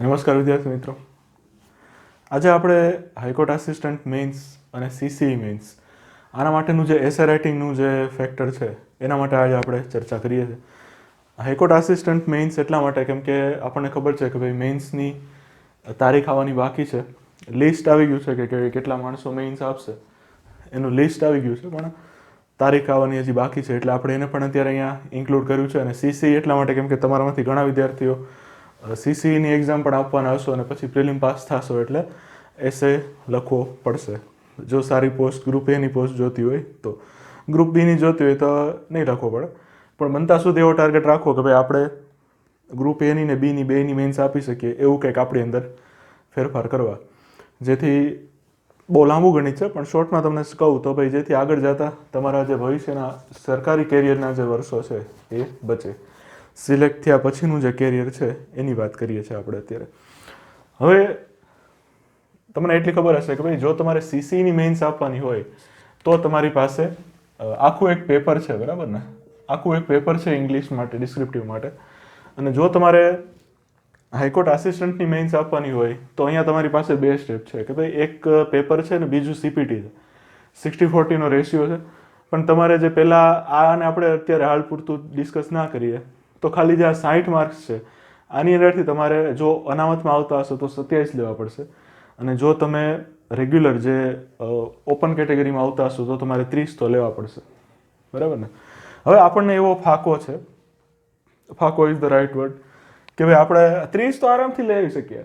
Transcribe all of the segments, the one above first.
નમસ્કાર વિદ્યાર્થી મિત્રો. આજે આપણે હાઈકોર્ટ આસિસ્ટન્ટ મેઇન્સ અને સીસીઈ મેઇન્સ આના માટેનું જે એસે રાઇટિંગનું જે ફેક્ટર છે એના માટે આજે આપણે ચર્ચા કરીએ છીએ. હાઈકોર્ટ આસિસ્ટન્ટ મેઇન્સ એટલા માટે કેમ કે આપણને ખબર છે કે ભાઈ મેઇન્સની તારીખ આવવાની બાકી છે. લિસ્ટ આવી ગયું છે કે કેટલા માણસો મેઇન્સ આપશે એનું લિસ્ટ આવી ગયું છે, પણ તારીખ આવવાની હજી બાકી છે, એટલે આપણે એને પણ અત્યારે અહીંયા ઇન્ક્લુડ કર્યું છે. અને સીસીઈ એટલા માટે કેમ કે તમારામાંથી ઘણા વિદ્યાર્થીઓ સીસીઈની એક્ઝામ પણ આપવાના હશો અને પછી પ્રિલિમ પાસ થશો એટલે એસે લખવો પડશે. જો સારી પોસ્ટ ગ્રુપ એની પોસ્ટ જોતી હોય તો, ગ્રુપ બીની જોતી હોય તો નહીં લખવો પડે, પણ બનતા સુધી એવો ટાર્ગેટ રાખો કે ભાઈ આપણે ગ્રુપ એની ને બીની બેની મેન્સ આપી શકીએ એવું કંઈક આપણી અંદર ફેરફાર કરવા, જેથી બહુ લાંબુ ગણિત છે પણ શોર્ટમાં તમને કહું તો ભાઈ જેથી આગળ જતા તમારા જે ભવિષ્યના સરકારી કેરિયરના જે વર્ષો છે એ બચે. સિલેક્ટ થયા પછીનું જે કેરિયર છે એની વાત કરીએ છીએ આપણે અત્યારે. હવે તમને એટલી ખબર હશે કે ભાઈ જો તમારે સીસીની મેઇન્સ આપવાની હોય તો તમારી પાસે આખું એક પેપર છે, બરાબર ને? આખું એક પેપર છે ઇંગ્લિશ માટે, ડિસ્ક્રિપ્ટિવ માટે. અને જો તમારે હાઈકોર્ટ આસિસ્ટન્ટની મેઇન્સ આપવાની હોય તો અહીંયા તમારી પાસે બે સ્ટેપ છે કે ભાઈ એક પેપર છે ને બીજું સીપીટી છે. 60-40નો રેશિયો છે, પણ તમારે જે પહેલાં આને આપણે અત્યારે હાલ પૂરતું ડિસ્કસ ના કરીએ તો ખાલી જે આ 60 માર્ક્સ છે આની અંદરથી તમારે જો અનામતમાં આવતા હશો તો 27 લેવા પડશે, અને જો તમે રેગ્યુલર જે ઓપન કેટેગરીમાં આવતા હશો તો તમારે 30 તો લેવા પડશે, બરાબર ને? હવે આપણને એવો ફાકો છે, ફાકો ઇઝ ધ રાઇટ વર્ડ, કે ભાઈ આપણે 30 તો આરામથી લઈ આવી શકીએ.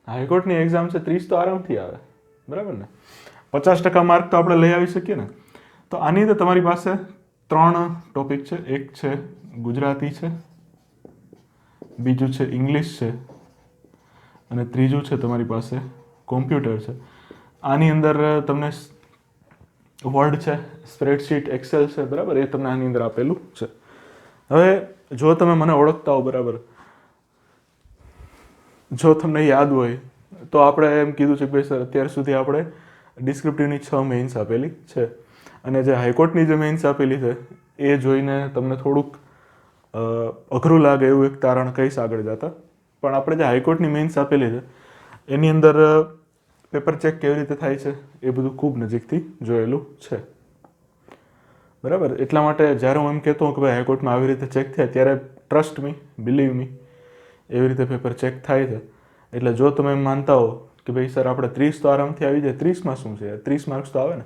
હાઈકોર્ટની એક્ઝામ છે, 30 તો આરામથી આવે, બરાબર ને? 50% માર્ક તો આપણે લઈ આવી શકીએ ને. તો આની અંદર તમારી પાસે 3 ટોપિક છે. એક છે ગુજરાતી છે, બીજું છે ઇંગ્લિશ છે, અને ત્રીજું છે તમારી પાસે કોમ્પ્યુટર છે. આની અંદર તમને વર્ડ છે, સ્પ્રેડશીટ, એક્સેલ છે, બરાબર? એ તમને આની અંદર આપેલું છે. હવે જો તમે મને ઓળખતા હો, બરાબર, જો તમને યાદ હોય તો આપણે એમ કીધું છે કે ભાઈ સર અત્યાર સુધી આપણે ડિસ્ક્રિપ્ટિવની 6 મેઇન્સ આપેલી છે, અને જે હાઈકોર્ટની જે મેઇન્સ આપેલી છે એ જોઈને તમને થોડુંક અઘરું લાગે એવું એક તારણ કહીશ આગળ જતા. પણ આપણે જે હાઈકોર્ટની મેઇન્સ આપેલી છે એની અંદર પેપર ચેક કેવી રીતે થાય છે એ બધું ખૂબ નજીકથી જોયેલું છે, બરાબર? એટલા માટે જ્યારે હું એમ કહેતો હોઉં કે ભાઈ હાઈકોર્ટમાં આવી રીતે ચેક થાય ત્યારે ટ્રસ્ટ મી, બિલીવ મી, એવી રીતે પેપર ચેક થાય છે. એટલે જો તમે એમ માનતા હો કે ભાઈ સર આપણે 30 તો આરામથી આવી જાય, 30માં શું છે યાર, 30 માર્ક્સ તો આવે ને,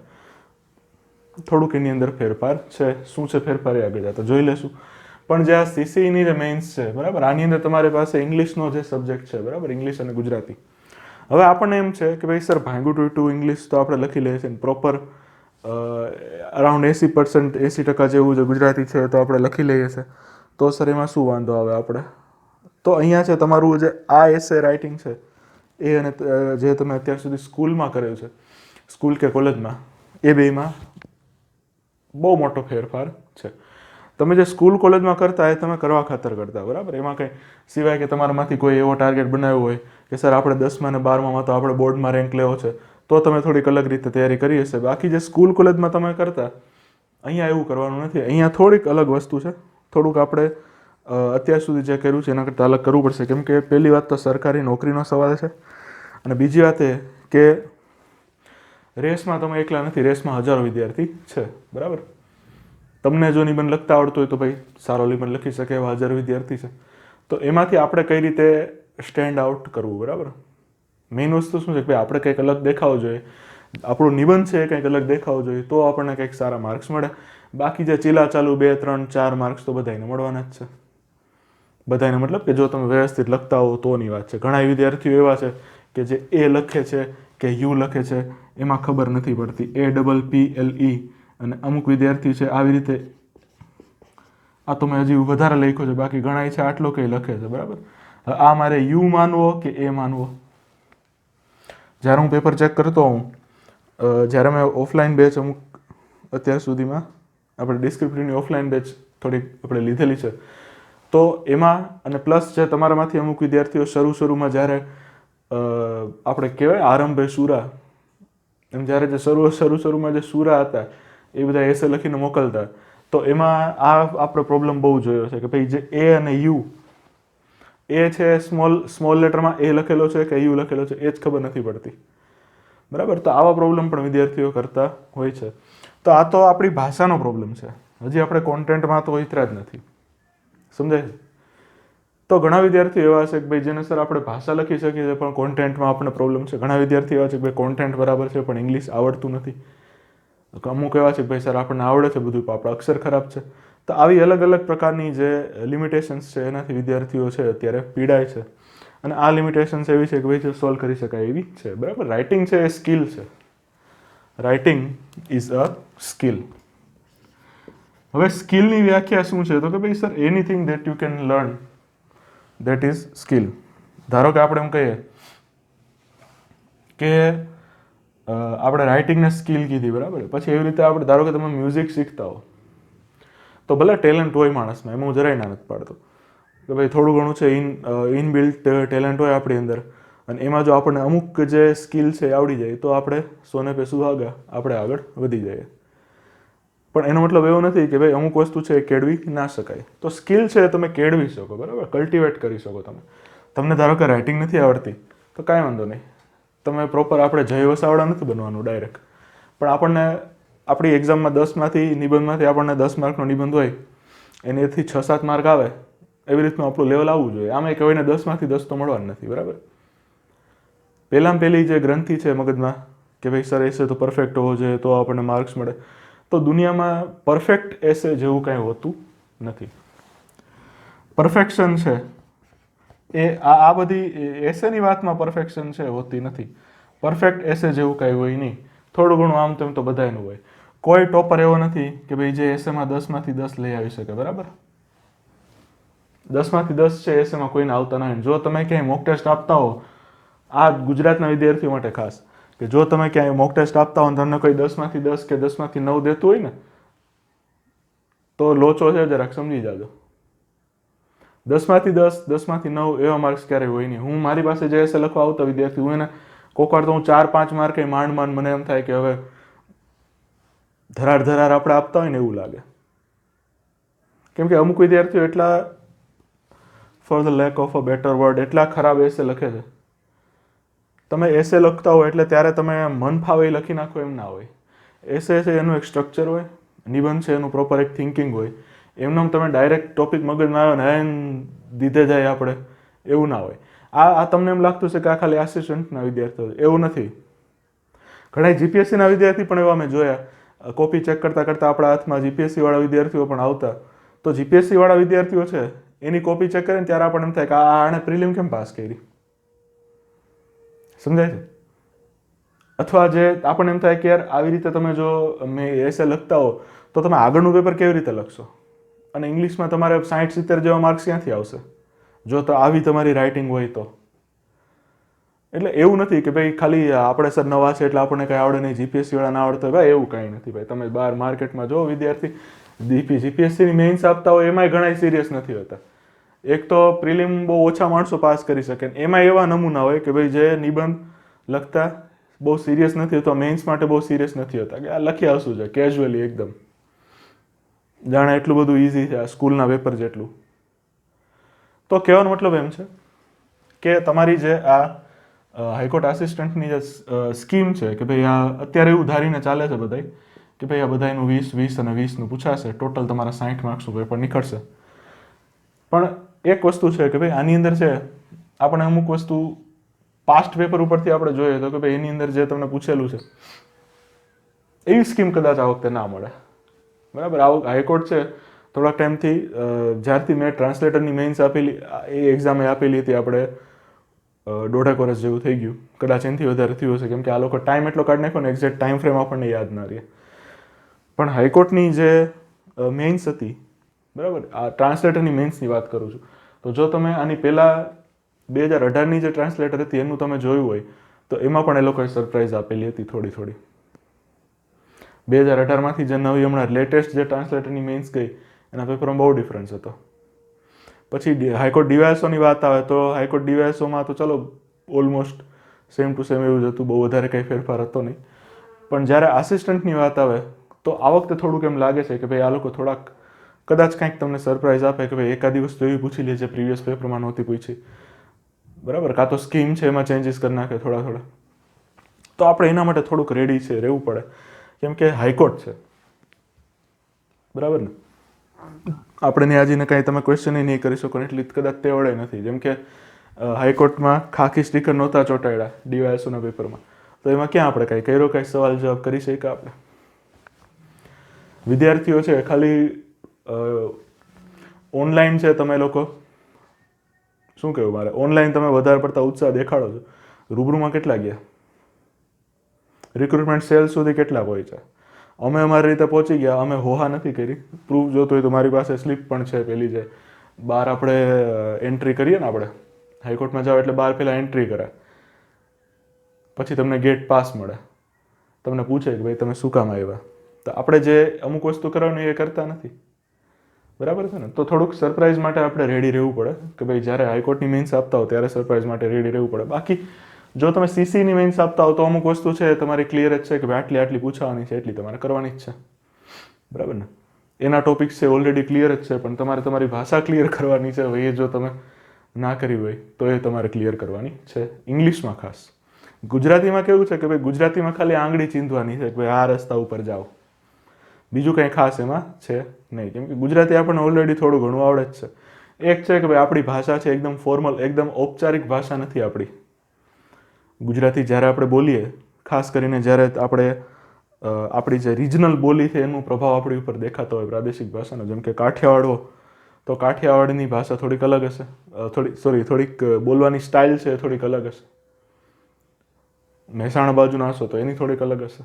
થોડુંક એની અંદર ફેરફાર છે. શું છે ફેરફાર એ આગળ જતા જોઈ લેશું. પણ જે આ સીસીઈની જે મેઇન્સ છે, બરાબર, આની અંદર તમારી પાસે ઇંગ્લિશનો જે સબ્જેક્ટ છે, બરાબર, ઇંગ્લિશ અને ગુજરાતી. હવે આપણને એમ છે કે ભાઈ સર ભાંગુ ટુ ઇંગ્લિશ તો આપણે લખી લઈએ છીએ, પ્રોપર અરાઉન્ડ 80% 80% જેવું જે ગુજરાતી છે તો આપણે લખી લઈએ છીએ, તો સર એમાં શું વાંધો આવે આપણે? તો અહીંયા છે તમારું જે આ એસે રાઇટિંગ છે એ, અને જે તમે અત્યાર સુધી સ્કૂલમાં કર્યું છે, સ્કૂલ કે કોલેજમાં, એ બેમાં બહુ મોટો ફેરફાર છે. તમે જે સ્કૂલ કોલેજમાં કરતા એ તમે કરવા ખાતર કરતા, બરાબર? એમાં કંઈ સિવાય કે તમારામાંથી કોઈ એવો ટાર્ગેટ બનાવ્યો હોય કે સર આપણે 10મા અને 12માં તો આપણે બોર્ડમાં રેન્ક લેવો છે, તો તમે થોડીક અલગ રીતે તૈયારી કરી હશે. બાકી જે સ્કૂલ કોલેજમાં તમે કરતા, અહીંયા એવું કરવાનું નથી. અહીંયા થોડીક અલગ વસ્તુ છે. થોડુંક આપણે અત્યાર સુધી જે કર્યું છે એના કરતાં અલગ કરવું પડશે, કેમ કે પહેલી વાત તો સરકારી નોકરીનો સવાલ છે, અને બીજી વાત એ કે રેસમાં તમે એકલા નથી, રેસમાં હજારો વિદ્યાર્થી છે, બરાબર? તમને જો નિબંધ લખતા આવડતું હોય તો ભાઈ સારો નિબંધ લખી શકે એવા હજારો વિદ્યાર્થી છે. તો એમાંથી આપણે કઈ રીતે સ્ટેન્ડ આઉટ કરવું, બરાબર? મેઇન વસ્તુ શું છે કે ભાઈ આપણે કંઈક અલગ દેખાવું જોઈએ, આપણું નિબંધ છે એ કંઈક અલગ દેખાવું જોઈએ, તો આપણને કંઈક સારા માર્ક્સ મળે. બાકી જે ચીલા ચાલુ 2, 3, 4 માર્ક્સ તો બધાને મળવાના જ છે. બધાને મતલબ કે જો તમે વ્યવસ્થિત લખતા હો તોની વાત છે. ઘણા વિદ્યાર્થીઓ એવા છે કે જે એ લખે છે કે યુ લખે છે એમાં ખબર નથી પડતી, APPLE, અને અમુક વિદ્યાર્થી છે આવી રીતે, આ તો મેં હજી વધારે લખ્યો છે, બાકી ઘણા છે આટલો કંઈ લખે છે, બરાબર? આ મારે યુ માનવો કે એ માનવો? જ્યારે હું પેપર ચેક કરતો હોઉં, જ્યારે મેં ઓફલાઈન બેચ અમુક અત્યાર સુધીમાં આપણે ડિસ્ક્રિપ્ટિવની ઓફલાઈન બેચ થોડીક આપણે લીધેલી છે, તો એમાં, અને પ્લસ જે તમારામાંથી અમુક વિદ્યાર્થીઓ શરૂમાં જ્યારે આપણે કહેવાય આરંભે સુરા, એમ જ્યારે જે શરૂમાં જે સુરા હતા એ બધા એસે લખીને મોકલતા, તો એમાં આ આપણે પ્રોબ્લેમ બહુ જોયો છે કે ભાઈ જે એ અને યુ એ છે સ્મોલ લેટરમાં એ લખેલો છે કે યુ લખેલો છે એ જ ખબર નથી પડતી, બરાબર. તો આવા પ્રોબ્લેમ પણ વિદ્યાર્થીઓ કરતા હોય છે. તો આ તો આપણી ભાષાનો પ્રોબ્લેમ છે, હજી આપણે કોન્ટેન્ટમાં તો ઉતર્યા જ નથી, સમજાય છે. તો ઘણા વિદ્યાર્થીઓ એવા છે કે ભાઈ જેને સર આપણે ભાષા લખી શકીએ છીએ પણ કોન્ટેન્ટમાં આપણને પ્રોબ્લેમ છે. ઘણા વિદ્યાર્થીઓ એવા છે કે ભાઈ કોન્ટેન્ટ બરાબર છે પણ ઇંગ્લિશ આવડતું નથી. અમુક એવા છે કે ભાઈ સર આપણને આવડે છે બધું પણ આપણા અક્ષર ખરાબ છે. તો આવી અલગ અલગ પ્રકારની જે લિમિટેશન્સ છે એનાથી વિદ્યાર્થીઓ છે અત્યારે પીડાય છે. અને આ લિમિટેશન્સ એવી છે કે ભાઈ સોલ્વ કરી શકાય એવી છે, બરાબર. રાઇટિંગ છે એ સ્કિલ છે. Writing is a skill. હવે સ્કિલની વ્યાખ્યા શું છે તો કે ભાઈ sir anything that you can learn that is skill. ધારો કે આપણે એમ કહીએ કે આપણે રાઇટિંગને સ્કિલ કીધી, બરાબર. પછી એવી રીતે આપણે ધારો કે તમે મ્યુઝિક શીખતા હો તો ભલે ટેલેન્ટ હોય માણસમાં, એમાં હું જરાય ના નથી પાડતો કે ભાઈ થોડું ઘણું છે ઇનબિલ્ટ ટેલેન્ટ હોય આપણી અંદર, અને એમાં જો આપણને અમુક જે સ્કિલ છે એ આવડી જાય તો આપણે સોને પે સુહાગા, આપણે આગળ વધી જઈએ. પણ એનો મતલબ એવો નથી કે ભાઈ અમુક વસ્તુ છે એ કેળવી ના શકાય. તો સ્કિલ છે તમે કેળવી શકો, બરાબર, કલ્ટિવેટ કરી શકો તમે. તમને ધારો કે રાઇટિંગ નથી આવડતી તો કાંઈ વાંધો નહીં, તમે પ્રોપર આપણે જય વસાવડા નથી બનવાનું ડાયરેક્ટ, પણ આપણને આપણી એક્ઝામમાં 10માંથી નિબંધમાંથી આપણને 10 માર્કનો નિબંધ હોય એનેથી 6-7 માર્ક આવે એવી રીતનું આપણું લેવલ આવવું જોઈએ. આમાં એક કોઈને 10માંથી 10 તો મળવાનું નથી, બરાબર. પહેલી જે ગ્રંથિ છે મગજમાં કે ભાઈ સર એસે તો પરફેક્ટ હોવો જોઈએ તો આપણને માર્ક્સ મળે, તો દુનિયામાં પરફેક્ટ એસે જેવું કાંઈ હોતું નથી. પરફેક્શન છે એ આ બધી એસેની વાતમાં પરફેક્શન છે હોતી નથી. પરફેક્ટ એસે જેવું કાંઈ હોય નહીં. થોડું ઘણું આમ તેમ તો બધાયનું હોય. કોઈ ટોપર એવો નથી કે ભાઈ જે એસેમાં 10માંથી 10 લઈ આવી શકે, બરાબર. 10માંથી 10 છે એસેમાં કોઈને આવતા નથી. જો તમે ક્યાંય મોક ટેસ્ટ આપતા હો, આ ગુજરાતના વિદ્યાર્થીઓ માટે ખાસ, કે જો તમે ક્યાંય મોક ટેસ્ટ આપતા હો અને તમને કોઈ 10માંથી 10 કે 10માંથી 9 દેતું હોય ને તો લોચો છે જરાક સમજી જાજો. 10માંથી 10, 10માંથી 9 એવા માર્ક્સ ક્યારેય હોય નહીં. હું મારી પાસે જે એસે લખવા આવતા વિદ્યાર્થી, હું એને કોક વાર તો હું 4-5 માર્કે માંડ મને એમ થાય કે હવે ધરાર આપણે આપતા હોય ને એવું લાગે. કેમ કે અમુક વિદ્યાર્થીઓ એટલા, for the lack of a better word, એટલા ખરાબ એસે લખે છે. તમે એસે લખતા હોય એટલે ત્યારે તમે મન ફાવે લખી નાખો એમ ના હોય. એસે છે એનું એક સ્ટ્રક્ચર હોય, નિબંધ છે એનું પ્રોપર એક થિંકિંગ હોય. એમનો તમે ડાયરેક્ટ ટોપિક મગજમાં આવ્યો ને દીધે જાય આપણે એવું ના હોય. આ તમને એમ લાગતું છે કે આ ખાલી આસિસ્ટન્ટના વિદ્યાર્થીઓ, એવું નથી. ઘણા જીપીએસસીના વિદ્યાર્થી પણ એવા મેં જોયા, કોપી ચેક કરતાં આપણા હાથમાં જીપીએસસીવાળા વિદ્યાર્થીઓ પણ આવતા. તો જીપીએસસીવાળા વિદ્યાર્થીઓ છે એની કોપી ચેક કરીને ત્યારે આપણને એમ થાય કે આણે પ્રિલિમ કેમ પાસ કરી, સમજાય છે. અથવા જે આપણને એમ થાય કે યાર આવી રીતે તમે જો મેં એસે લખતા હો તો તમે આગળનું પેપર કેવી રીતે લખશો, અને ઇંગ્લિશમાં તમારે 60-70 જેવા માર્ક્સ ક્યાંથી આવશે જો તો આવી તમારી રાઇટિંગ હોય તો. એટલે એવું નથી કે ભાઈ ખાલી આપણે સર નવા છે એટલે આપણને કંઈ આવડે નહીં, જીપીએસસીવાળા ના આવડતો, ભાઈ એવું કાંઈ નથી. ભાઈ તમે બહાર માર્કેટમાં જો વિદ્યાર્થી જીપીએસસીની મેઇન્સ આપતા હોય એમાંય ઘણા સિરિયસ નથી હોતા. એક તો પ્રિલિમ બહુ ઓછા માણસો પાસ કરી શકે, એમાં એવા નમૂના હોય કે ભાઈ જે નિબંધ લખતા બહુ સિરિયસ નથી હોતા, મેઇન્સ માટે બહુ સિરિયસ નથી હોતા, કે આ લખી આવશું છે કેઝ્યુઅલી એકદમ, જાણે એટલું બધું ઇઝી છે આ સ્કૂલના પેપર જેટલું. તો કહેવાનો મતલબ એમ છે કે તમારી જે આ હાઈકોર્ટ આસિસ્ટન્ટની જે સ્કીમ છે કે ભાઈ આ અત્યારે એવું ધારીને ચાલે છે બધાય કે ભાઈ આ બધાનું 20 અને 20નું પૂછાશે, ટોટલ તમારા 60 માર્ક્સનું પેપર નીકળશે. પણ એક વસ્તુ છે કે ભાઈ આની અંદર છે આપણે અમુક વસ્તુ પાસ્ટ પેપર ઉપરથી આપણે જોઈએ તો કે ભાઈ એની અંદર જે તમને પૂછેલું છે એવી સ્કીમ કદાચ આ વખતે ના મળે, બરાબર. આ હાઈકોર્ટ છે થોડાક ટાઈમથી, જ્યારથી મેં ટ્રાન્સલેટરની મેઇન્સ આપેલી, એ એક્ઝામે આપેલી હતી આપણે 1.5 વર્ષ જેવું થઈ ગયું, કદાચ એનાથી વધારે થયું હશે, કેમ કે આ લોકો ટાઈમ એટલો કાઢી નાખ્યો ને એક્ઝેક્ટ ટાઈમ ફ્રેમ આપણને યાદ ના રહે. પણ હાઈકોર્ટની જે મેઇન્સ હતી, બરાબર, આ ટ્રાન્સલેટરની મેઇન્સની વાત કરું છું, તો જો તમે આની પહેલાં 2018ની જે ટ્રાન્સલેટર હતી એનું તમે જોયું હોય તો એમાં પણ એ લોકોએ સરપ્રાઈઝ આપેલી હતી થોડી. 2018માંથી જે નવી હમણાં લેટેસ્ટ જે ટ્રાન્સલેટરની મેઇન્સ ગઈ એના પેપરમાં બહુ ડિફરન્સ હતો. પછી હાઈકોર્ટ ડીવાયએસઓની વાત આવે તો હાઈકોર્ટ ડીવાયએસઓમાં તો ચલો ઓલમોસ્ટ સેમ ટુ સેમ એવું જ હતું, બહુ વધારે કંઈ ફેરફાર હતો નહીં. પણ જ્યારે આસિસ્ટન્ટની વાત આવે તો આ વખતે થોડુંક એમ લાગે છે કે ભાઈ આ લોકો થોડાક કદાચ કાંઈક તમને સરપ્રાઈઝ આપે કે ભાઈ એકાદી વસ્તુ એવી પૂછી લે જે પ્રીવિયસ પેપરમાં નહોતી પૂછી, બરાબર, કાં તો સ્કીમ છે એમાં ચેન્જીસ કરી નાખે થોડા, તો આપણે એના માટે થોડુંક રેડી છે રહેવું પડે, કેમ કે હાઈકોર્ટ છે, બરાબર ને. આપણે ને આજીને કાંઈ તમે ક્વેશ્ચન નહીં કરી શકો એટલી કદાચ તેવડે નથી. જેમ કે હાઈકોર્ટમાં ખાખી સ્ટીકર નહોતા ચોંટાડ્યા ડીવાયએસઓના પેપરમાં, તો એમાં ક્યાં આપણે કાંઈ કર્યો, કાંઈ સવાલ જવાબ કરી શક્યા આપણે? વિદ્યાર્થીઓ છે ખાલી ઓનલાઈન છે, તમે લોકો શું કહેવું મારે, ઓનલાઈન તમે વધારે પડતા ઉત્સાહ દેખાડો છો, રૂબરૂમાં કેટલા ગયા? રિક્રુટમેન્ટ સેલ સુધી કેટલા પહોંચ્યા? અમે અમારી રીતે પહોંચી ગયા, અમે હોહા નથી કરી. પ્રૂફ જોતો હોય તો મારી પાસે સ્લીપ પણ છે, પેલી જે બહાર આપણે એન્ટ્રી કરીએ ને, આપણે હાઈકોર્ટમાં જાઓ એટલે બહાર પહેલાં એન્ટ્રી કરાય, પછી તમને ગેટ પાસ મળે, તમને પૂછે કે ભાઈ તમે શું કામ આવ્યા. તો આપણે જે અમુક વસ્તુ કરવાની એ કરતા નથી, બરાબર છે ને. તો થોડુંક સરપ્રાઈઝ માટે આપણે રેડી રહેવું પડે કે ભાઈ જ્યારે હાઈકોર્ટની મેન્સ આપતા હો ત્યારે સરપ્રાઈઝ માટે રેડી રહેવું પડે. બાકી જો તમે સીસીની મેન્સ આપતા હો તો અમુક વસ્તુ છે તમારી ક્લિયર જ છે કે ભાઈ આટલી પૂછવાની છે, એટલી તમારે કરવાની જ છે, બરાબર ને. એના ટોપિક્સ છે ઓલરેડી ક્લિયર જ છે, પણ તમારે તમારી ભાષા ક્લિયર કરવાની છે. એ જો તમે ના કરી હોય તો એ તમારે ક્લિયર કરવાની છે. ઇંગ્લિશમાં ખાસ. ગુજરાતીમાં કેવું છે કે ભાઈ ગુજરાતીમાં ખાલી આંગળી ચીંધવાની છે કે ભાઈ આ રસ્તા ઉપર જાઓ, બીજું કંઈ ખાસ એમાં છે નહીં, કેમ કે ગુજરાતી આપણને ઓલરેડી થોડું ઘણું આવડે જ છે. એક છે કે ભાઈ આપણી ભાષા છે એકદમ ફોર્મલ, એકદમ ઔપચારિક ભાષા નથી આપણી ગુજરાતી. જ્યારે આપણે બોલીએ, ખાસ કરીને જ્યારે આપણે આપણી જે રિજનલ બોલી છે એનો પ્રભાવ આપણી ઉપર દેખાતો હોય પ્રાદેશિક ભાષાનો. જેમ કે કાઠિયાવાડ હો તો કાઠિયાવાડની ભાષા થોડીક અલગ હશે, થોડીક બોલવાની સ્ટાઇલ છે થોડીક અલગ હશે. મહેસાણા બાજુ નાશો તો એની થોડીક અલગ હશે,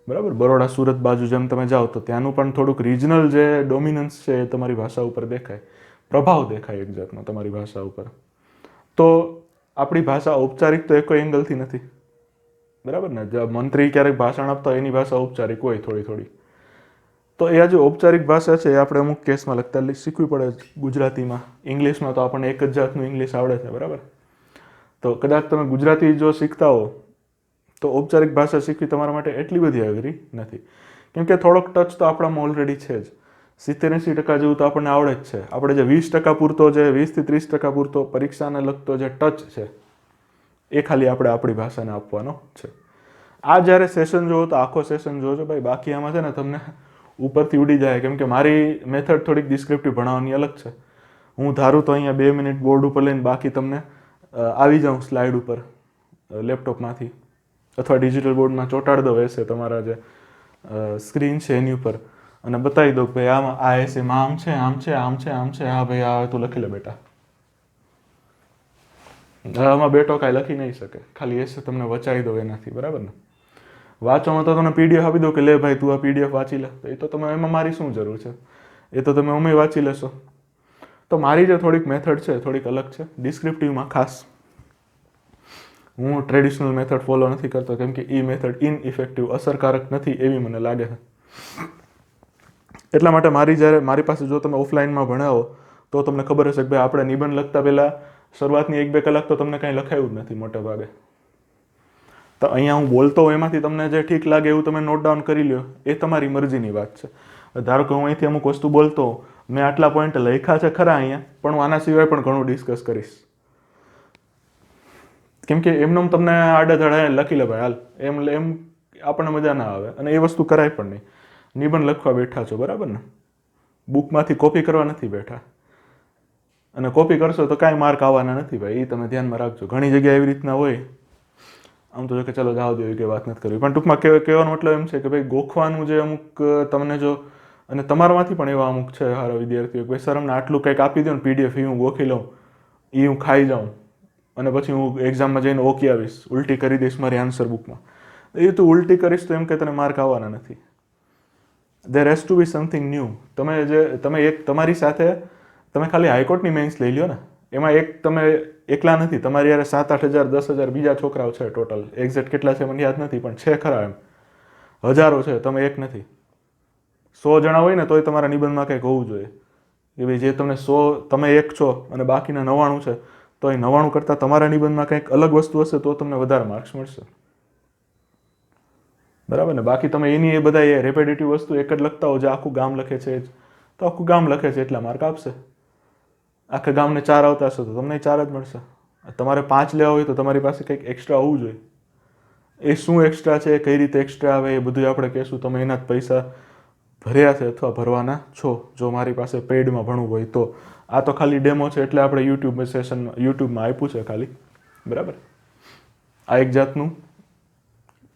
બરાબર. બરોડા સુરત બાજુ જેમ તમે જાઓ તો ત્યાંનું પણ થોડુંક રિજનલ જે ડોમિનન્સ છે એ તમારી ભાષા ઉપર દેખાય, પ્રભાવ દેખાય એક જાતનો તમારી ભાષા ઉપર. તો આપણી ભાષા ઔપચારિક તો એક એંગલથી નથી, બરાબર ને. મંત્રી ક્યારેક ભાષણ આપતા હોય એની ભાષા ઔપચારિક હોય થોડી, તો એ જે ઔપચારિક ભાષા છે એ આપણે અમુક કેસમાં લખતા શીખવી પડે ગુજરાતીમાં. ઇંગ્લિશમાં તો આપણને એક જ જાતનું ઇંગ્લિશ આવડે છે, બરાબર. તો કદાચ તમે ગુજરાતી જો શીખતા હો તો ઔપચારિક ભાષા શીખવી તમારા માટે એટલી બધી અઘરી નથી, કેમ કે થોડોક ટચ તો આપણામાં ઓલરેડી છે જ. 70-80% જેવું તો આપણને આવડે જ છે. આપણે જે 20% પૂરતો, જે 20 થી 30% પૂરતો પરીક્ષાને લગતો જે ટચ છે એ ખાલી આપણે આપણી ભાષાને આપવાનો છે. આ જ્યારે સેશન જોવો તો આખો સેશન જોજો ભાઈ, બાકી આમાં છે ને તમને ઉપરથી ઉડી જાય, કેમ કે મારી મેથડ થોડીક ડિસ્ક્રિપ્ટિવ ભણાવવાની અલગ છે. હું ધારું તો અહીંયા 2 મિનિટ બોર્ડ ઉપર લઈને બાકી તમને આવી જાઉં સ્લાઇડ ઉપર લેપટોપમાંથી અથવા ડિજિટલ બોર્ડમાં ચોંટાડી દો એસે તમારા જે સ્ક્રીન છે એની ઉપર, અને બતાવી દો કે ભાઈ આમાં આ એસેમાં આમ છે, આમ છે, આમ છે, આમ છે, હા ભાઈ આ તું લખી લે બેટા. આમાં બેટો કાંઈ લખી નહીં શકે, ખાલી એસે તમને વચાવી દો એનાથી, બરાબર ને. વાંચવામાં તો તમને પીડીએફ આપી દો કે લે ભાઈ તું આ પીડીએફ વાંચી લે, તો એ તો તમે એમાં મારી શું જરૂર છે, એ તો તમે અમે વાંચી લેશો. તો મારી જે થોડીક મેથડ છે થોડીક અલગ છે ડિસ્ક્રિપ્ટિવમાં. ખાસ હું ટ્રેડિશનલ મેથડ ફોલો નથી કરતો, કેમ કે એ મેથડ ઇનઇફેક્ટિવ, અસરકારક નથી એવી મને લાગે છે. એટલા માટે મારી પાસે જો તમે ઓફલાઈનમાં ભણાવો તો તમને ખબર હશે કે ભાઈ આપણે નિબંધ લખતા પહેલાં શરૂઆતની 1-2 કલાક તો તમને કાંઈ લખાયું જ નથી મોટે ભાગે. તો અહીંયા હું બોલતો હોઉં એમાંથી તમને જે ઠીક લાગે એવું તમે નોટ ડાઉન કરી લ્યો, એ તમારી મરજીની વાત છે. ધારો કે હું અહીંથી અમુક વસ્તુ બોલતો હોઉં, મેં આટલા પોઈન્ટ લખ્યા છે ખરા અહીંયા, પણ હું આના સિવાય પણ ઘણું ડિસ્કસ કરીશ, કેમ કે એમને તમને આડેધડે લખી લે ભાઈ હાલ, એમ આપણને મજા ના આવે, અને એ વસ્તુ કરાય પણ નહીં. નિબંધ લખવા બેઠા છો, બરાબર ને, બુકમાંથી કોપી કરવા નથી બેઠા, અને કોપી કરશો તો કાંઈ માર્ક આવવાના નથી ભાઈ, એ તમે ધ્યાનમાં રાખજો. ઘણી જગ્યાએ એવી રીતના હોય, આમ તો જો કે ચલો જાવ દો કે વાત નથી કરવી, પણ ટૂંકમાં કહેવાનો મતલબ એમ છે કે ભાઈ ગોખવાનું જે અમુક તમને જો, અને તમારામાંથી પણ એવા અમુક છે સારા વિદ્યાર્થીઓ કે ભાઈ સર અમને આટલું કંઈક આપી દો ને પીડીએફ, એ હું ગોખી લઉં, એ હું ખાઈ જાઉં, અને પછી હું એક્ઝામમાં જઈને ઓકી આવીશ, ઉલટી કરી દઈશ મારી આન્સર બુકમાં. એ તું ઉલટી કરીશ તો એમ કે તને માર્ક આવવાના નથી. There has to be something new. તમે એક તમારી સાથે તમે ખાલી હાઈકોર્ટની મેન્સ લઈ લ્યો ને, એમાં તમે એકલા નથી, તમારી યાર 7-8 હજાર 10,000 બીજા છોકરાઓ છે ટોટલ. એક્ઝેક્ટ કેટલા છે મને યાદ નથી, પણ છે ખરા, એમ હજારો છે, તમે એક નથી. 100 જણા હોય ને તોય તમારા નિબંધમાં કંઈક હોવું જોઈએ કે ભાઈ જે તમને 100, તમે એક છો અને બાકીના 99 છે, તો એ 99 કરતાં તમારા નિબંધમાં કંઈક અલગ વસ્તુ હશે તો તમને વધારે માર્ક્સ મળશે, બરાબર ને. બાકી તમે એની એ બધા રેપેટેટિવ વસ્તુ એક જ લખતા હો જે આખું ગામ લખે છે, તો આખું ગામ લખે છે એટલા માર્ક આપશે. આખા ગામને 4 આવતા હશે તો તમને 4 જ મળશે. તમારે 5 લેવા હોય તો તમારી પાસે કંઈક એક્સ્ટ્રા હોવું જોઈએ. એ શું એક્સ્ટ્રા છે, કઈ રીતે એક્સ્ટ્રા આવે, એ બધું આપણે કહેશું. તમે એના જ પૈસા ભર્યા છે અથવા ભરવાના છો જો મારી પાસે પેઇડમાં ભણવું હોય તો. આ તો ખાલી ડેમો છે એટલે આપણે યુટ્યુબમાં આપ્યું છે ખાલી, બરાબર. આ એક જાતનું